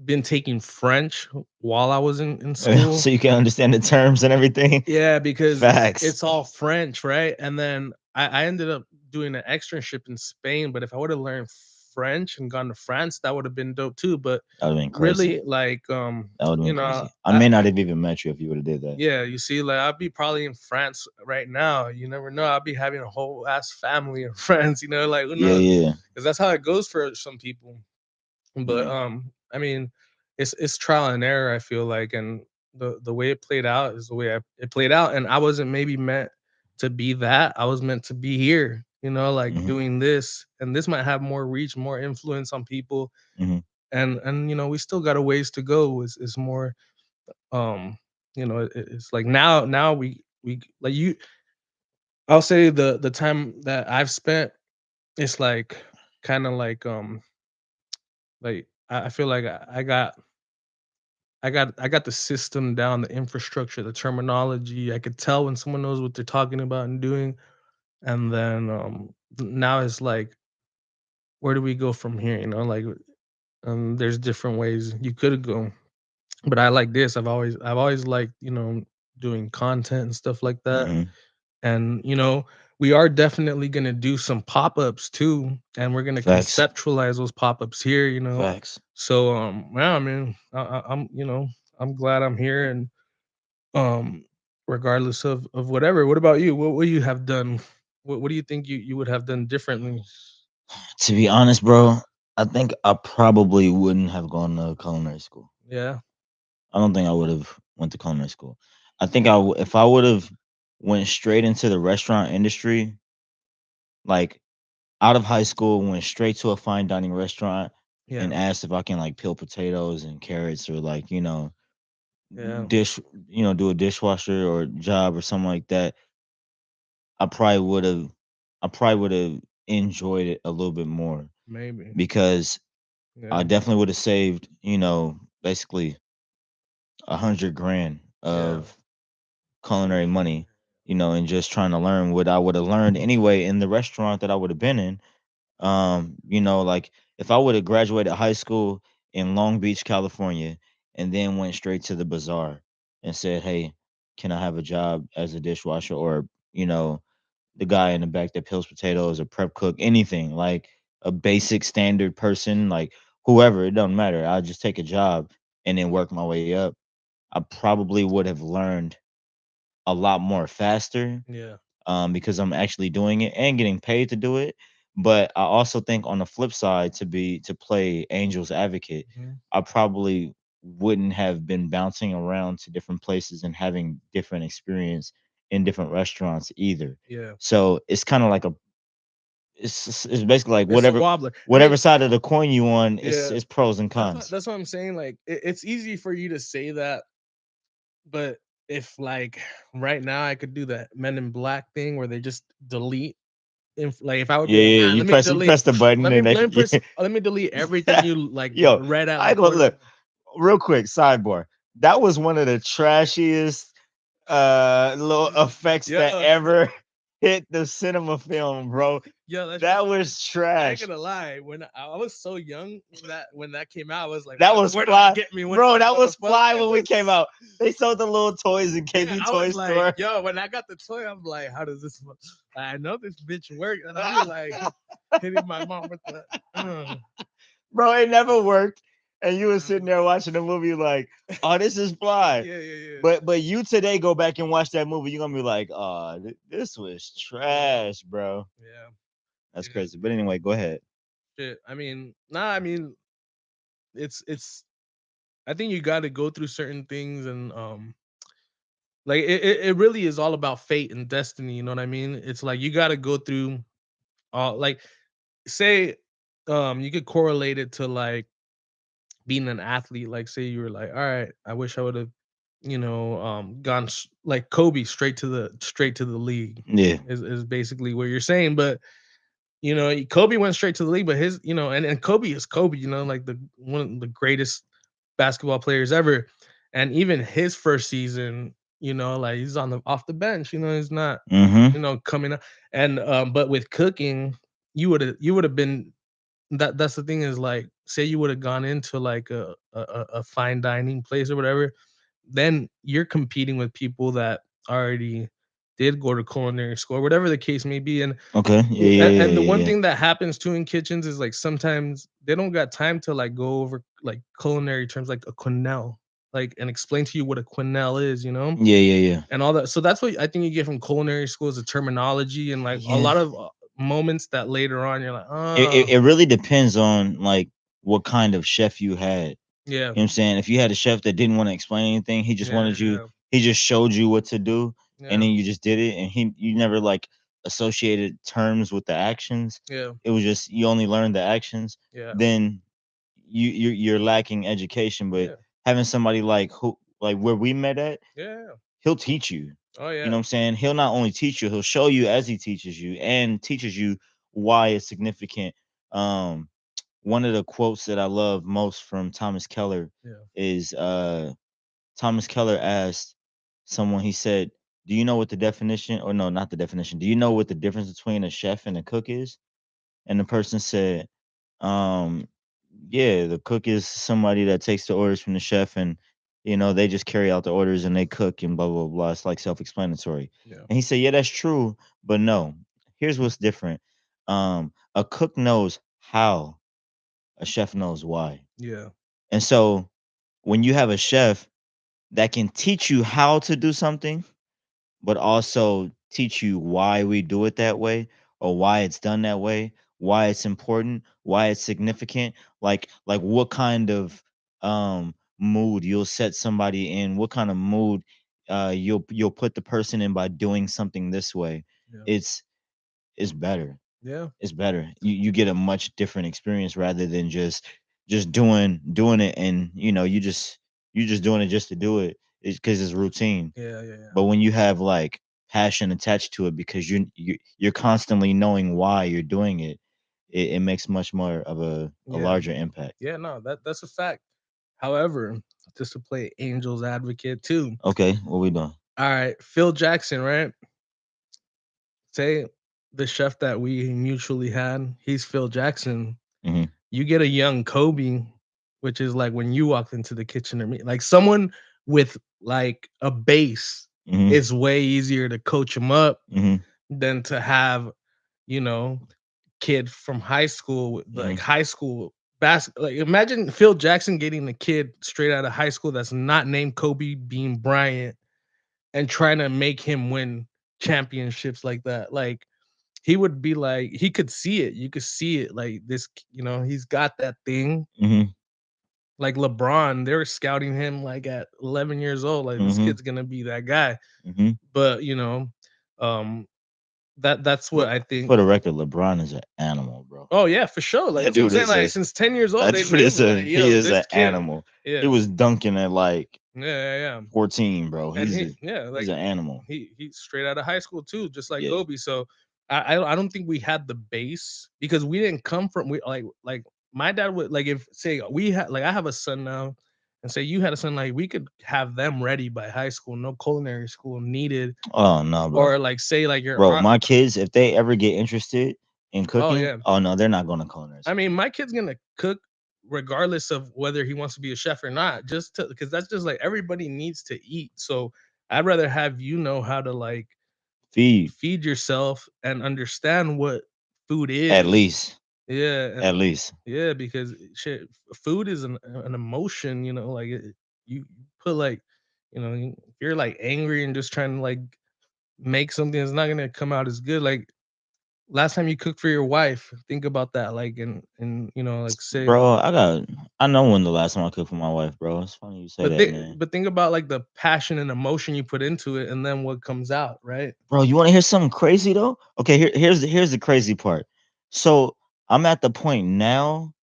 been taking French while I was in school. So you can understand the terms and everything. Yeah, because Facts. it's all French, right? And then I ended up doing an externship in Spain, but if I would've learned French and gone to France, that would've been dope too, but That would have been crazy. really, like, That would have been you know, crazy. I may not have even met you if you would have did that. yeah, you see, like I'll be probably in France right now. You never know. I'll be having a whole ass family and friends. Like who Yeah, knows? yeah. Because that's how it goes for some people. But Yeah. I mean, it's trial and error. I feel like, and the way it played out is the way it played out. And I wasn't maybe meant to be that. I was meant to be here. Like Hmm. doing this, and this might have more reach, more influence on people. Hmm. And we still got a ways to go. Is more um it's like now we like you I'll say the time that I've spent, it's like kind of like I feel like I got the system down, the infrastructure, the terminology. I could tell when someone knows what they're talking about and doing. And then now it's like where do we go from here? You know, like there's different ways you could go, but I like this. I've always liked, doing content and stuff like that. Mhm. And we are definitely gonna do some pop-ups too, and we're gonna Facts. conceptualize those pop-ups here. Facts. So yeah, man, I'm glad I'm here, and um regardless of whatever. What about you? What would you have done? What do you think you would have done differently? To be honest, bro, I think I probably wouldn't have gone to culinary school. Yeah, I don't think I would have went to culinary school. I think if I would have went straight into the restaurant industry, like out of high school, went straight to a fine dining restaurant yeah, and asked if I can like peel potatoes and carrots or like, yeah, dish, do a dishwasher or job or something like that, I probably would have I probably would have enjoyed it a little bit more maybe. because I Yeah, definitely would have saved, basically 100 grand yeah, of culinary money, and just trying to learn what I would have learned anyway in the restaurant that I would have been in. Like if I would have graduated high school in Long Beach, California, and then went straight to the bazaar and said, "Hey, can I have a job as a dishwasher or, you know, the guy in the back that peels potatoes or prep cook, anything like a basic standard person, like whoever, it doesn't matter. I'll just take a job and then work my way up." I probably would have learned a lot more faster yeah, because I'm actually doing it and getting paid to do it. But I also think on the flip side, to play angel's advocate, mhm, I probably wouldn't have been bouncing around to different places and having different experience in different restaurants either. yeah. So it's kind of like it's basically like It's a whatever wobbler. I whatever mean, side of the coin you on, yeah, it's pros and that's what cons. that's what I'm saying. Like, it's easy for you to say that, but if like right now I could do that Men in Black thing where they just delete. If I would be Yeah, like, yeah. ah, You let me press you delete, press the button and let me press, yeah. let me delete everything you like Yo, read out I go before. look real quick. Sidebar. That was one of the trashiest little effects that Yeah, ever hit the cinema film, bro. yeah, that shit. That was I ain't trash. gonna lie. When I was so young when that came out, I was like, That "Wow, was where did it fly, get me? bro. That What the was fuck?" fly when we came out. They sold the little toys in Yeah, KB I Toy was like, Store. "Yo," when I got the toy, I'm like, "How does this work?" I know this bitch work, and I'll be like hitting my mom with the, Bro, it never worked. And you was sitting um, there watching the movie like, oh, this is fly. yeah, yeah, yeah, But you today go back and watch that movie, you're gonna be like, oh, this was yeah, trash, bro. yeah, That's yeah. crazy. But anyway, go ahead. Shit. I mean, nah. I mean, it's. I think you got to go through certain things, and like it really is all about fate and destiny. You know what I mean? It's like you got to go through like say you could correlate it to like being an athlete. Like say you were like, all right, I wish I would have, gone like Kobe straight to the league Yeah. is basically what you're saying. But Kobe went straight to the league, but his, and Kobe is Kobe, like the one of the greatest basketball players ever. And even his first season, like he's on the off the bench, he's not, Mm-hmm. coming up. And but with cooking, you would have been that's the thing is like say you would have gone into like a fine dining place or whatever, then you're competing with people that already did go to culinary school, or whatever the case may be. And Okay. Yeah, and the yeah, one yeah, thing that happens too in kitchens is like sometimes they don't got time to like go over like culinary terms like a quenelle, like and explain to you what a quenelle is, yeah. Yeah, yeah, yeah. and all that. So that's what I think you get from culinary school is the terminology and like a Yeah. lot of moments that later on you're like, It really depends on like what kind of chef you had. yeah, You know what I'm saying? If you had a chef that didn't want to explain anything, yeah, yeah, he just showed you what to do and yeah, then you just did it and you never like associated terms with the actions. yeah, It was just you only learned the actions, yeah, then you're lacking education. But yeah, having somebody like who like where we met at, yeah. he'll teach you. Oh You yeah, know what I'm saying? He'll not only teach you, he'll show you as he teaches you and teaches you why it's significant. Um One of the quotes that I love most from Thomas Keller yeah. is Thomas Keller asked someone, he said, do you know what the definition, or no, not the definition, do you know what the difference between a chef and a cook is? And the person said, Um, yeah, the cook is somebody that takes the orders from the chef, and they just carry out the orders and they cook and blah blah blah. It's like self-explanatory. Yeah. And he said, "Yeah, that's true, but no. Here's what's different. A cook knows how, a chef knows why. Yeah. And so when you have a chef that can teach you how to do something, but also teach you why we do it that way, or why it's done that way, why it's important, why it's significant, like what kind of mood you'll set somebody in, what kind of mood you'll put the person in by doing something this way. Yeah. It's it's better. Yeah. It's better. You get a much different experience rather than just doing it, and you just doing it just to do it. It's because it's routine. Yeah. Yeah. Yeah. But when you have like passion attached to it because you're constantly knowing why you're doing it, it makes much more of a Yeah. larger impact. Yeah. No, that's a fact. However, just to play angel's advocate too. Okay, what we doing? All right, Phil Jackson, right? Say the chef that we mutually had, he's Phil Jackson. Hmm. You get a young Kobe, which is like when you walked into the kitchen or me, like someone with like a base, Hmm. it's way easier to coach him up Hmm. than to have, you know, kid from high school with like Hmm. high school basketball. Like imagine Phil Jackson getting a kid straight out of high school that's not named Kobe Bean Bryant and trying to make him win championships like that. Like he would be like, he could see it. You could see it. Like this, he's got that thing. Hmm. Like LeBron, they were scouting him like at 11 years old. Like this Hmm. kid's gonna be that guy. Hmm. But um, that's what For, I think. for the record, LeBron is an animal, bro. Oh yeah, for sure. Like That that's what I'm dude saying. is Like a since 10 years old, that they dude knew is a like, he yo, is this an kid. animal. He Yeah, was dunking at like yeah, yeah, yeah. 14, bro. And He's a like he's an animal. he's straight out of high school too, just like Yeah. Kobe. So I don't think we had the base because we didn't come from we like my dad would like if say we had like I have a son now, and say you had a son like we could have them ready by high school, no culinary school needed, Oh no, bro. or like say like your Bro, aunt. my kids, if they ever get interested in Oh cooking, yeah, oh no, they're not going to culinary I school. mean my kid's gonna cook regardless of whether he wants to be a chef or not, just to because that's just like everybody needs to eat. So I'd rather have know how to like Feed feed yourself and understand what food at is. least, Yeah, at and least. yeah, because shit, food is an emotion. Like you put like, if you're like angry and just trying to like make something that's not gonna come out as good. Like last time you cooked for your wife, think about that. Like and like say, Bro, I know when the last time I cooked for my wife, bro. It's funny you say that, man. but think about like the passion and emotion you put into it, and then what comes out, right? Bro, you want to hear something crazy though? Okay, here's the crazy part. So I'm at the point now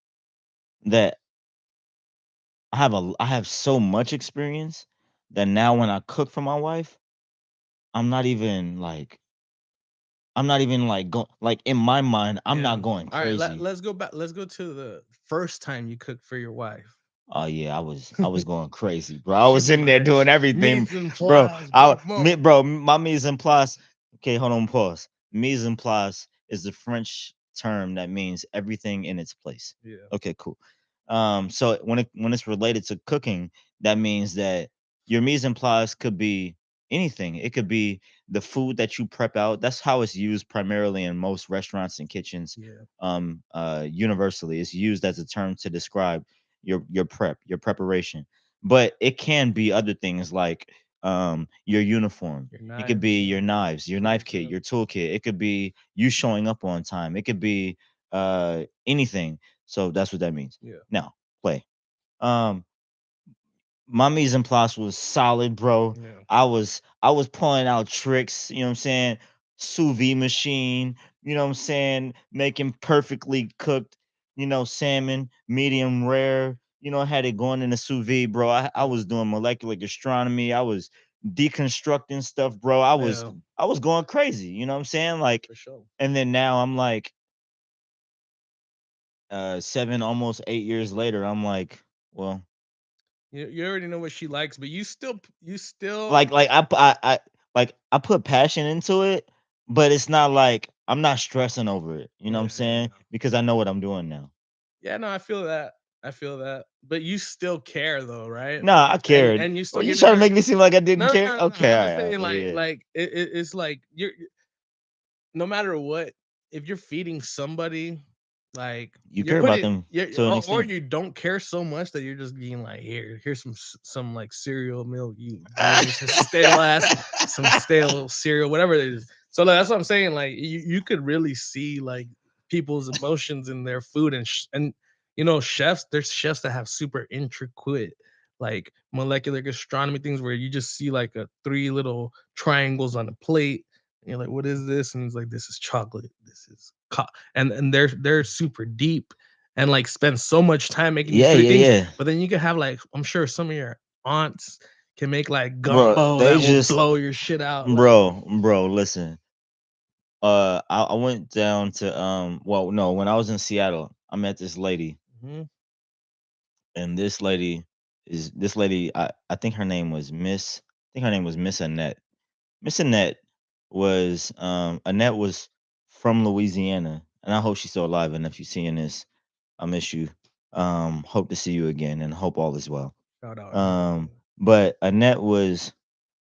that I have so much experience that now when I cook for my wife, I'm not even like going like in my mind, I'm Yeah. not going All right. crazy. Let's go back. Let's go to the first time you cooked for your wife. Oh yeah, I was going crazy, bro. I was All in there right. doing everything, Mise en bro. place, parfum. My mise en place. Okay, hold on, pause. Mise en place is the French term that means everything in its place. Yeah. Okay, cool. So when it's related to cooking, that means that your mise en place could be anything. It could be the food that you prep out. That's how it's used primarily in most restaurants and kitchens. Yeah. Universally, it's used as a term to describe your preparation. But it can be other things like your uniform. Your It could knives. be Yeah. your knives, your knife Tools. kit, Yeah. your toolkit. It could be you showing up on time. It could be anything. So that's what that means. Yeah. Now, play. Um my mise en place was solid, bro. Yeah. I was pulling out tricks, you know what I'm saying? Sous vide machine, you know what I'm saying? Making perfectly cooked, salmon, medium rare. I had it going in the sous vide, bro. I Yeah. was doing molecular gastronomy. I was deconstructing stuff, bro. I was Yeah. I was going crazy, you know what I'm saying? Like, For sure. and then now I'm like 7 almost 8 years later, I'm like, well, You already know what she likes, but you still. like I put passion into it, but it's not like I'm not stressing over it. You know what I'm Yeah. Yeah. saying? Yeah. Because I know what I'm doing now. Yeah, no, I feel that. I feel that. But you still care though, right? Nah, I cared. And you Well, still you get in trying to there. make me seem like I didn't No, care? no, no, no. Okay, I'm just all right, saying, yeah, yeah. like it's like no matter what, if you're feeding somebody, like You you're care about putting, them you to an or extent. you don't care so much that you're just being like, here's some like cereal milk. You give me some stale cereal, whatever it is. So like, that's what I'm saying. Like you could really see like people's emotions in their food, and chefs. There's chefs that have super intricate like molecular gastronomy things where you just see like a three little triangles on a plate. And you're like, what is this? And he's like, this is chocolate. This is and they're super deep and like spend so much time making these Yeah, three yeah, things. yeah. But then you can have like, I'm sure some of your aunts can make like Bro, gumbo they that will just blow your shit out. Like, bro, listen. I went down to well, no, when I was in Seattle, I met this lady, mhm, and this lady, I think her name was Miss I think her name was Miss Annette. Miss Annette was from Louisiana, and I hope she's still alive. And if you're seeing this, I miss you. Hope to see you again, and hope all is well. shout out Annette. Um, but Annette was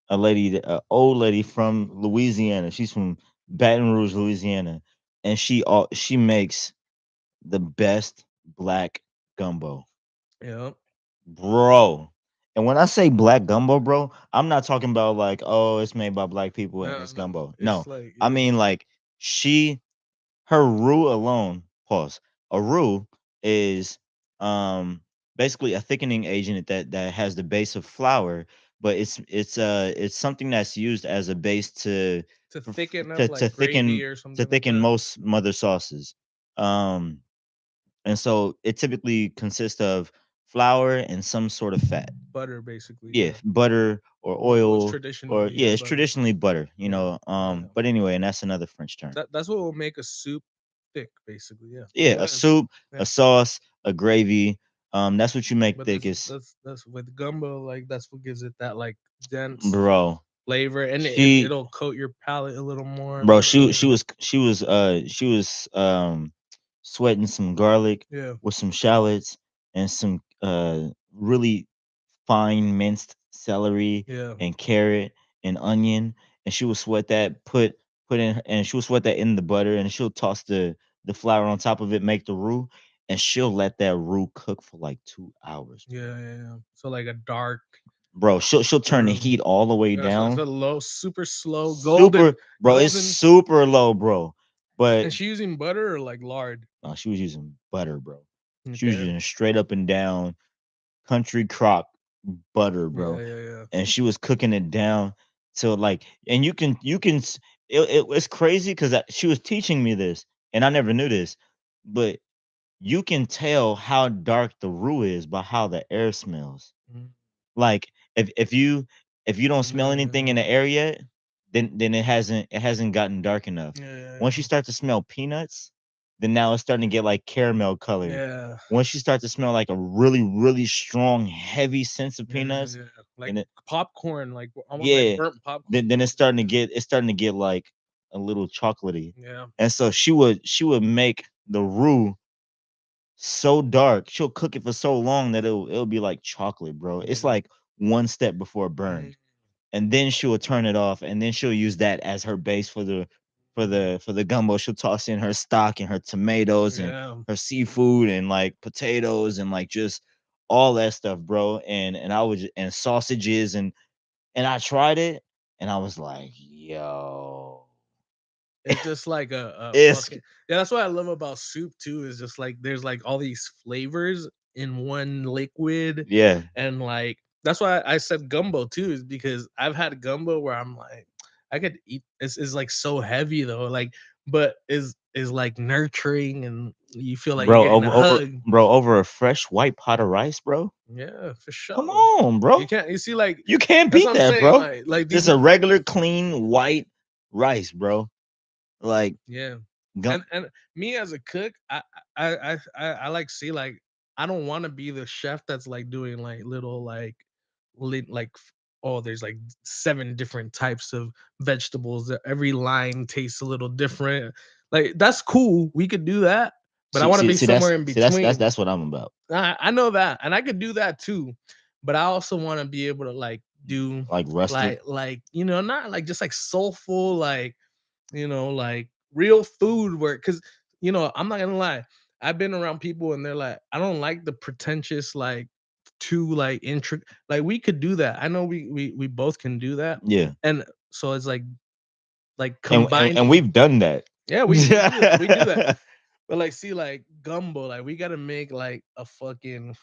a old lady from Louisiana. She's from Baton Rouge, Louisiana, and she makes the best black gumbo, Yeah. bro. And when I say black gumbo, bro, I'm not talking about like, oh, it's made by black people and No, it's no. gumbo. It's No, like, I yeah. mean like she her roux alone. Pause. A roux is um basically a thickening agent that has the base of flour, but it's something that's used as a base To for, thicken up to like gravy thicken or something like that. most mother sauces. Um and so it typically consists of flour and some sort of fat. Butter, basically. Yeah, Yeah. butter or Most oil, or traditionally, yeah, yeah, it's butter. traditionally butter, Yeah. Yeah. but anyway, and that's another French term. That's what will make a soup thick, basically. Yeah. Yeah, a soup, Yeah. a sauce, a gravy. That's what you make But thick this is, that's with gumbo, like that's what gives it that like dense bro. flavor, and She, it'll coat your palate a little more. bro, she was sweating some garlic Yeah, with some shallots and some really fine minced celery yeah, and carrot and onion, and she will sweat that, put in, and she'll sweat that in the butter, and she'll toss the flour on top of it, make the roux, and she'll let that roux cook for like 2 hours, bro. yeah, yeah, yeah. So like a dark Bro, she'll turn the roux. heat all the way Yeah, so it's down. a low, super slow, Super, bro, it's golden. super low, bro. But And she using butter or like lard. she was using butter, bro. She was Okay. using straight up and down country crock butter, Yeah, bro, yeah, yeah. and she was cooking it down till like, and it's crazy because she was teaching me this, and I never knew this, but you can tell how dark the roux is by how the air smells. Mhm. Like if you don't smell Yeah, yeah, anything in yeah. the air yet, then it hasn't gotten dark enough. Yeah, yeah, Once you yeah. start to smell peanuts, then now it's starting to get like caramel colored. Yeah, Once you start to smell like a really, really strong, heavy sense of yeah, yeah, peanuts, yeah. Like then it popcorn, like almost like yeah, burnt popcorn. then it's starting to get like a little chocolatey. Yeah, And so she would make the roux so dark. She'll cook it for so long that it'll be like chocolate, bro. It's yeah. like one step before it Mhm. burned. And then she'll turn it off, and then she'll use that as her base for the gumbo. She'll toss in her stock and her tomatoes and Yeah. her seafood and like potatoes and like just all that stuff, bro. And I was and sausages, and I tried it, and I was like, yo. It's just like a It's fucking, yeah, that's what I love about soup too, is just like there's like all these flavors in one liquid. yeah, And like that's why I said gumbo too, is because I've had gumbo where I'm like, I could eat this, is like so heavy though, like, but is like nurturing and you feel like you're bro, getting a hug. over a fresh white pot of rice, bro. Yeah, for Come sure. on, You bro. can't, you see, like You can't that's what beat I'm that, saying, bro. like Just these, a regular, clean, white rice, bro. Like, yeah. gum And me as a cook, I like see like I don't want to be the chef that's like doing like little like oh, there's like 7 different types of vegetables that every line tastes a little different. Like that's cool. We could do that, but I want to be somewhere in between. That's what I'm about. I know that, and I could do that too, but I also want to be able to like do Like rustic. not like just like soulful, like like real food where because I'm not gonna lie, I've been around people and they're like, I don't like the pretentious like too like intricate. Like we could do that. I know we both can do that, Yeah. and so it's like And combining. we've done that. Yeah, we do that. We do that. But like, see, like gumbo, like we gotta make like a fucking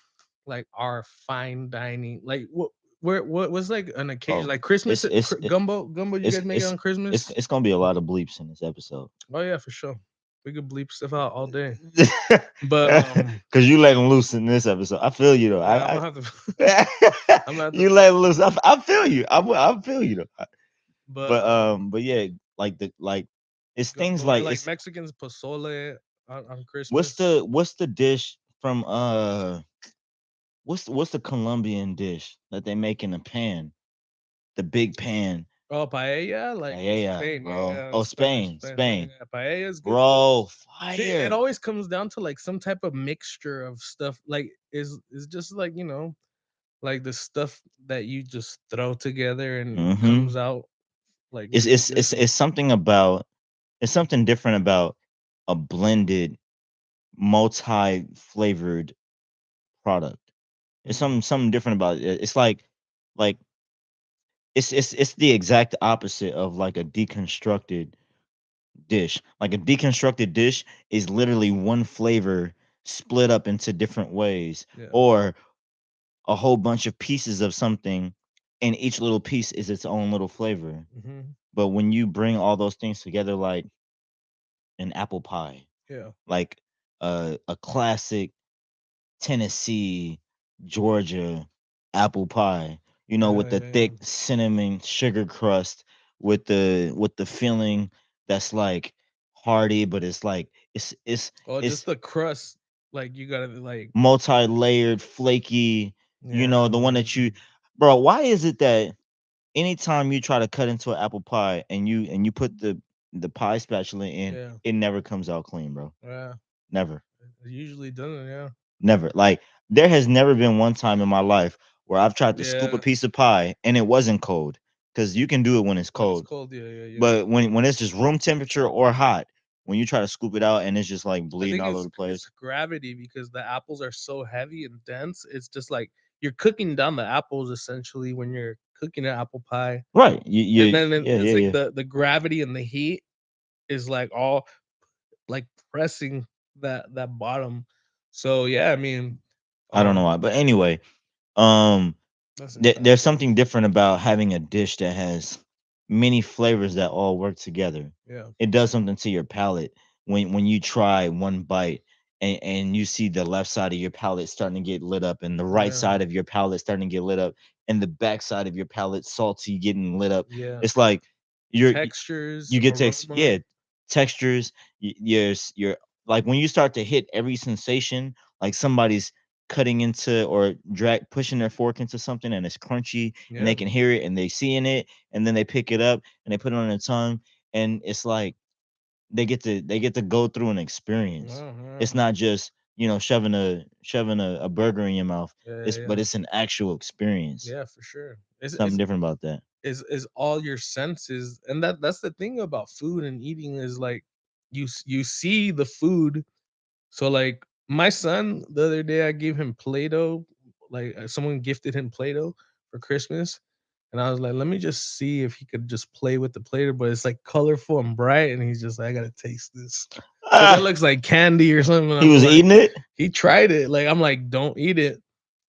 like our fine dining. Like what was like an occasion Oh, like Christmas it's gumbo. You guys make it on Christmas? it's gonna be a lot of bleeps in this episode. Oh yeah, for sure. We could bleep stuff out all day. But Cause you let him loose in this episode. I feel you though. yeah, I'm gonna have to. I'm gonna have to. You let him loose. I feel you. I feel you though. But But yeah, like it's things gumbo or like like it's Mexicans pozole on Christmas. what's the dish from what's the Colombian dish that they make in a pan? The big pan. Oh, paella, like Yeah, yeah, Spain, yeah, bro. yeah, Oh, Spanish, Spain, Spain, Spain, Spain. yeah. Paella is good too. Bro, See, it fire. always comes down to like some type of mixture of stuff. Like is just like like the stuff that you just throw together and it Mm-hmm. comes out like It's really it's it's good. it's something about it's something different about a blended, multi-flavored product. It's Mhm. something different about it. It's like it's the exact opposite of like a deconstructed dish. Like a deconstructed dish is literally one flavor split up into different ways, Yeah. or a whole bunch of pieces of something, and each little piece is its own little flavor. Hmm. But when you bring all those things together, like an apple pie, Yeah. like a classic Tennessee, Georgia apple pie, with Yeah. the Yeah. Yeah. thick cinnamon sugar crust, with the filling that's like hearty, but it's like Oh, just it's the crust. Like you gotta like multi-layered, flaky, yeah, the one that man. you bro, why is it that anytime you try to cut into an apple pie and you put the pie spatula in, Yeah. it never comes out clean, bro. Yeah. Never. It usually doesn't, yeah. Never. Like there has never been one time in my life where I've tried to scoop a Yeah. piece of pie and it wasn't cold, cuz you can do it when it's When it's cold. cold, yeah, yeah, yeah. But when it's just room temperature or hot, when you try to scoop it out and it's just like I bleeding think all over the it's place. gravity because the apples are so heavy and dense. It's just like you're cooking down the apples essentially when you're cooking an apple pie. Right. And You then yeah, it's yeah, like yeah. the gravity and the heat is like all like pressing that bottom. So yeah, I mean, I don't know why. But anyway, um that's there's interesting. something different about having a dish that has many flavors that all work together. Yeah. It does something to your palate when you try one bite and you see the left side of your palate starting to get lit up and the right Yeah. side of your palate starting to get lit up and the back side of your palate salty getting lit up. Yeah. It's like you're Textures, you get to aroma. textures. You're like when you start to hit every sensation, like somebody's cutting into or drag pushing their fork into something and it's crunchy and they Yeah. can hear it and they seeing it and then they pick it up and they put it on their tongue and it's like they get to go through an experience. Yeah, yeah. It's not just shoving a burger in your mouth. Yeah, yeah, But yeah. it's an actual experience. Yeah, for sure. Something different about that. Is all your senses, and that's the thing about food and eating is like you see the food. So like my son the other day I gave him Play-Doh, like someone gifted him Play-Doh for Christmas, and I was like, let me just see if he could just play with the Play-Doh, but it's like colorful and bright, and he's just like, I gotta taste this because it Ah, looks like candy or something. And he I'm was like, eating it. he tried it, like I'm like, don't eat it,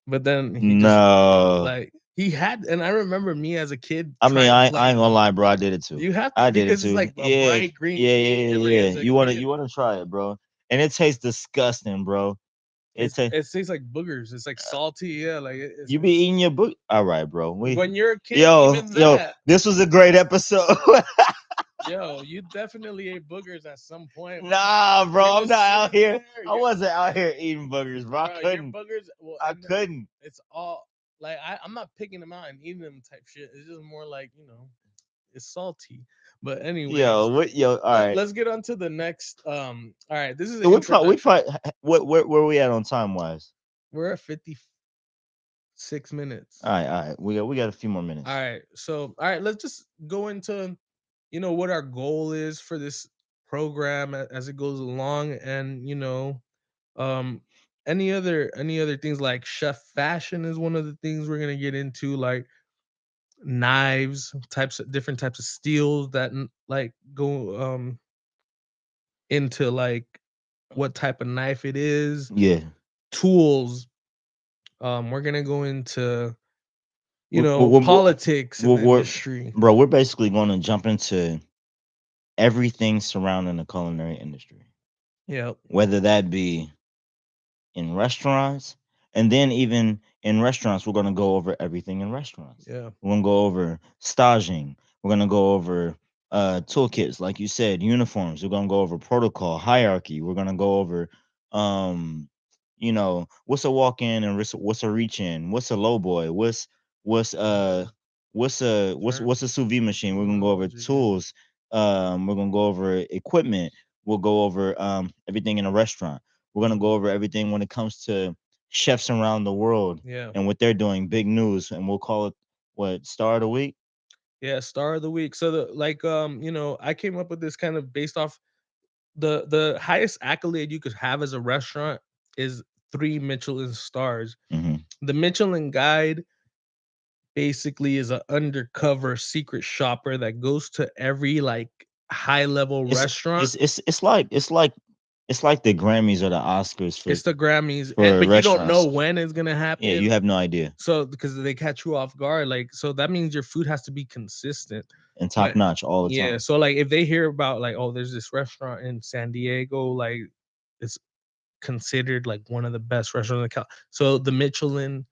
but then he just No, like he had, and I remember me as a kid I mean, trying I ain't playing gonna with it. lie, bro. I did it too. You have to I did it because it's too. like a Yeah, bright green yeah, thing. yeah, Remember, yeah. as a You kid, wanna try it, bro? And it tastes disgusting, bro. It tastes. it tastes like boogers. It's like salty. Yeah, like You be eating your book. All right, bro. when you're a kid, Yo, even yo. that, This was a great episode. yo, you definitely ate boogers at some point. Nah, You bro. I'm was not out sitting here. there, I wasn't out here eating burgers, bro. I bro. Your couldn't. boogers, well, I and then couldn't. it's all like I'm not picking them out and eating them type shit. It's just more like it's salty. But Yo, anyways, what yo, all right. let's get on to the next. All right, this is an So we introduction. probably where we at on time wise? We're at 56 minutes. All right. We got a few more All minutes. right, so all right, let's just go into what our goal is for this program as it goes along, and um any other things like chef fashion is one of the things we're gonna get into, like knives, types of different types of steels that like go into like what type of knife it is, Yeah. tools. We're gonna go into We're, we're, we're, politics in the we're industry. bro, we're basically going to jump into everything surrounding the culinary industry, Yep. whether that be in restaurants, and then even in restaurants, we're going to go over everything in restaurants. Yeah. We're going to go over staging. We're going to go over toolkits, like you said, uniforms. We're going to go over protocol, hierarchy. We're going to go over, um, what's a walk in and what's a reach in, what's a low boy, what's uh Yeah. what's a sous vide machine. We're gonna go over Terminology. Yeah. tools. We're gonna go over equipment. We'll go over everything in a restaurant. We're gonna Mhm. go over everything when it comes to chefs around the world Yeah. and what they're doing. Big news, and we'll call it what star of the week. Yeah. Star of the week. So the I came up with this kind of based off the highest accolade you could have as a restaurant is 3 Michelin stars. Hmm. The Michelin Guide basically is an undercover secret shopper that goes to every like high level It's restaurant. it's like the Grammys or the Oscars It's the Grammys, for but you don't know restaurants. when it's gonna Yeah, you happen. have no idea. So because they catch you off guard, like so that means your food has to be consistent. And top But notch all the yeah, time. so like if they hear about like, oh, there's this restaurant in San Diego, like it's considered like one of the best restaurants in Cal. So the Michelin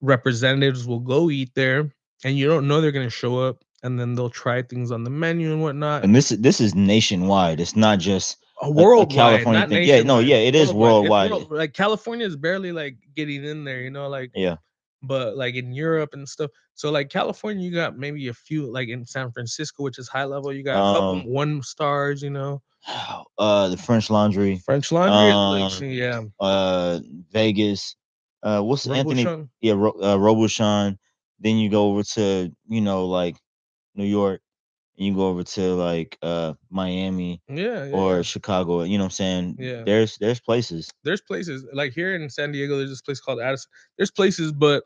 representatives will go eat there, and you don't know they're gonna show up, and then they'll try things on the menu and whatnot. And this is nationwide. It's not just a Worldwide, California not thing. Yeah, no, nationwide. yeah, it is Worldwide. It's worldwide. world like California is barely like getting in there, like Yeah. but like in Europe and stuff. So like California, you got maybe a few like in San Francisco, which is high level, you got a couple Um 1 stars. the French Laundry, French Laundry, like um yeah, uh Vegas, what's Anthony, Robuchon. yeah, Robuchon. Then you go over to, like New York, and you go over to like Miami Yeah, yeah, or yeah. Chicago, you know what I'm saying? Yeah. There's places. There's places like here in San Diego, there's this place called Addison. There's places, but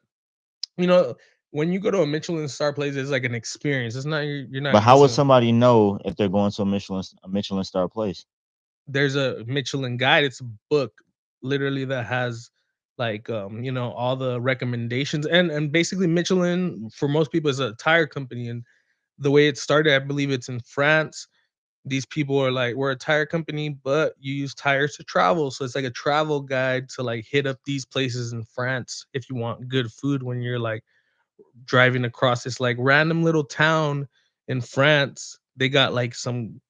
you know, when you go to a Michelin star place, it's like an experience. It's not you're But not how just would somebody know if they're going to a Michelin star place? there's a Michelin guide. It's a book literally that has like all the recommendations, and basically Michelin for most people is a tire company, and the way it started, I believe it's in France. These people are like, we're a tire company, but you use tires to travel. So it's like a travel guide to like hit up these places in France if you want good food when you're like driving across this like random little town in France. They got like some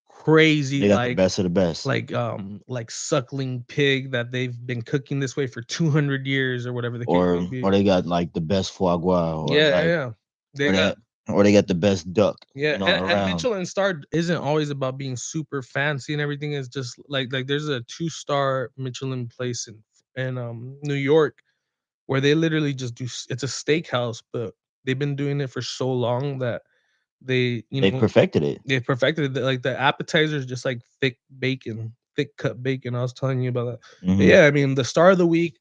crazy They got the best of the best. like suckling pig that they've been cooking this way for 200 years or whatever the case may Or be. they got like the best foie gras, or Yeah, yeah, like yeah. They or got they or they got the best duck, yeah, and around. Michelin star isn't always about being super fancy and everything. Is just like there's a 2 star Michelin place in New York where they literally just it's a steakhouse, but they've been doing it for so long that they They perfected it. they perfected it. Like the appetizer is just like thick cut bacon. I was telling you about that. But Hmm. yeah, I mean the star of the week,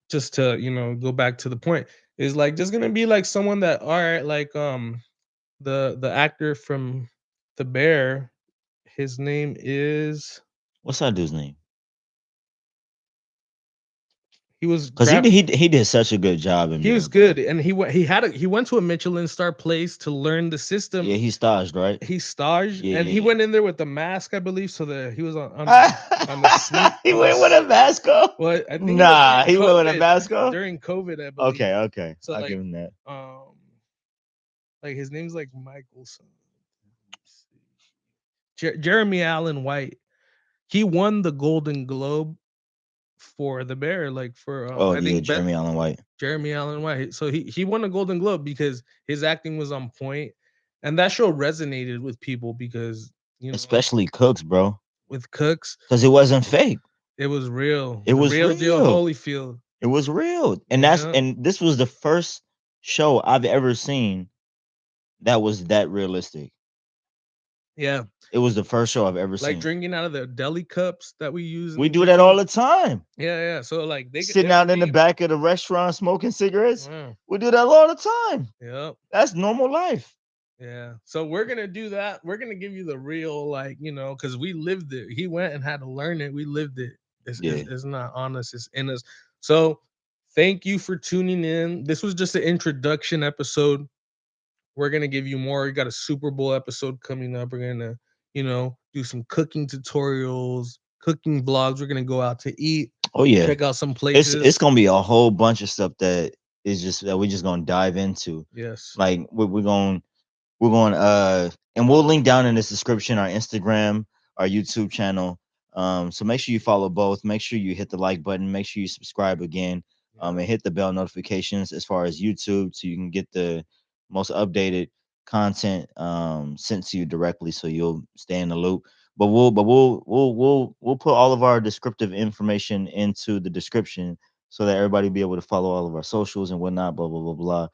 just to go back to the point, is like just gonna be like someone that all right, like the actor from The Bear, his name is What's that dude's name? he was Because he grab did, he did such a good job in he was Bear. good, and he went to a Michelin star place to learn the system. Yeah, he staged, right? He staged, Yeah, and he yeah, went in there with the mask, I believe, so that he was on the yeah. sneak He on the went with a mask on? well, I think it was Nah, during he went with a COVID. mask on? During COVID, I believe. Okay, okay. So I'll give him that. um like his name's like Michael something. Let me see. Jeremy Allen White. He won the Golden Globe for The Bear, like for Oh I yeah, think Jeremy Allen White. Jeremy Allen White. So he won a Golden Globe because his acting was on point, and that show resonated with people because, especially Cooks, bro, with Cooks, because it wasn't fake. it was real, It the was real deal real. Holyfield. It was real, Yeah, and this was the first show I've ever seen that was that realistic. yeah, It was the first show I've ever like seen. drinking out of the deli cups that we use in We the do that all movie. the time. Yeah, yeah. So like Sitting they were out in the deep. back of the restaurant smoking cigarettes. Wow. We do that all the time. Yep. That's normal life. Yeah. So we're gonna do that. We're gonna give you the real, like, because we lived it. He went and had to learn it. We lived it. Yeah. It's not on us, it's in us. So thank you for tuning in. This was just an introduction episode. We're gonna give you more. We got a Super Bowl episode coming up. We're gonna, do some cooking tutorials, cooking vlogs. We're gonna go out to eat, Oh yeah. check out some It's places. gonna be a whole bunch of stuff that is just that we're just gonna dive into. Yes. Like we're going and we'll link down in this description our Instagram, our YouTube channel. So make sure you follow both. Make sure you hit the like button. Make sure you subscribe again. Yep. And hit the bell notifications as far as YouTube, so you can get the most updated content sent to you directly, so you'll stay in the loop. But we'll put all of our descriptive information into the description so that everybody be able to follow all of our socials and whatnot. Blah blah blah blah.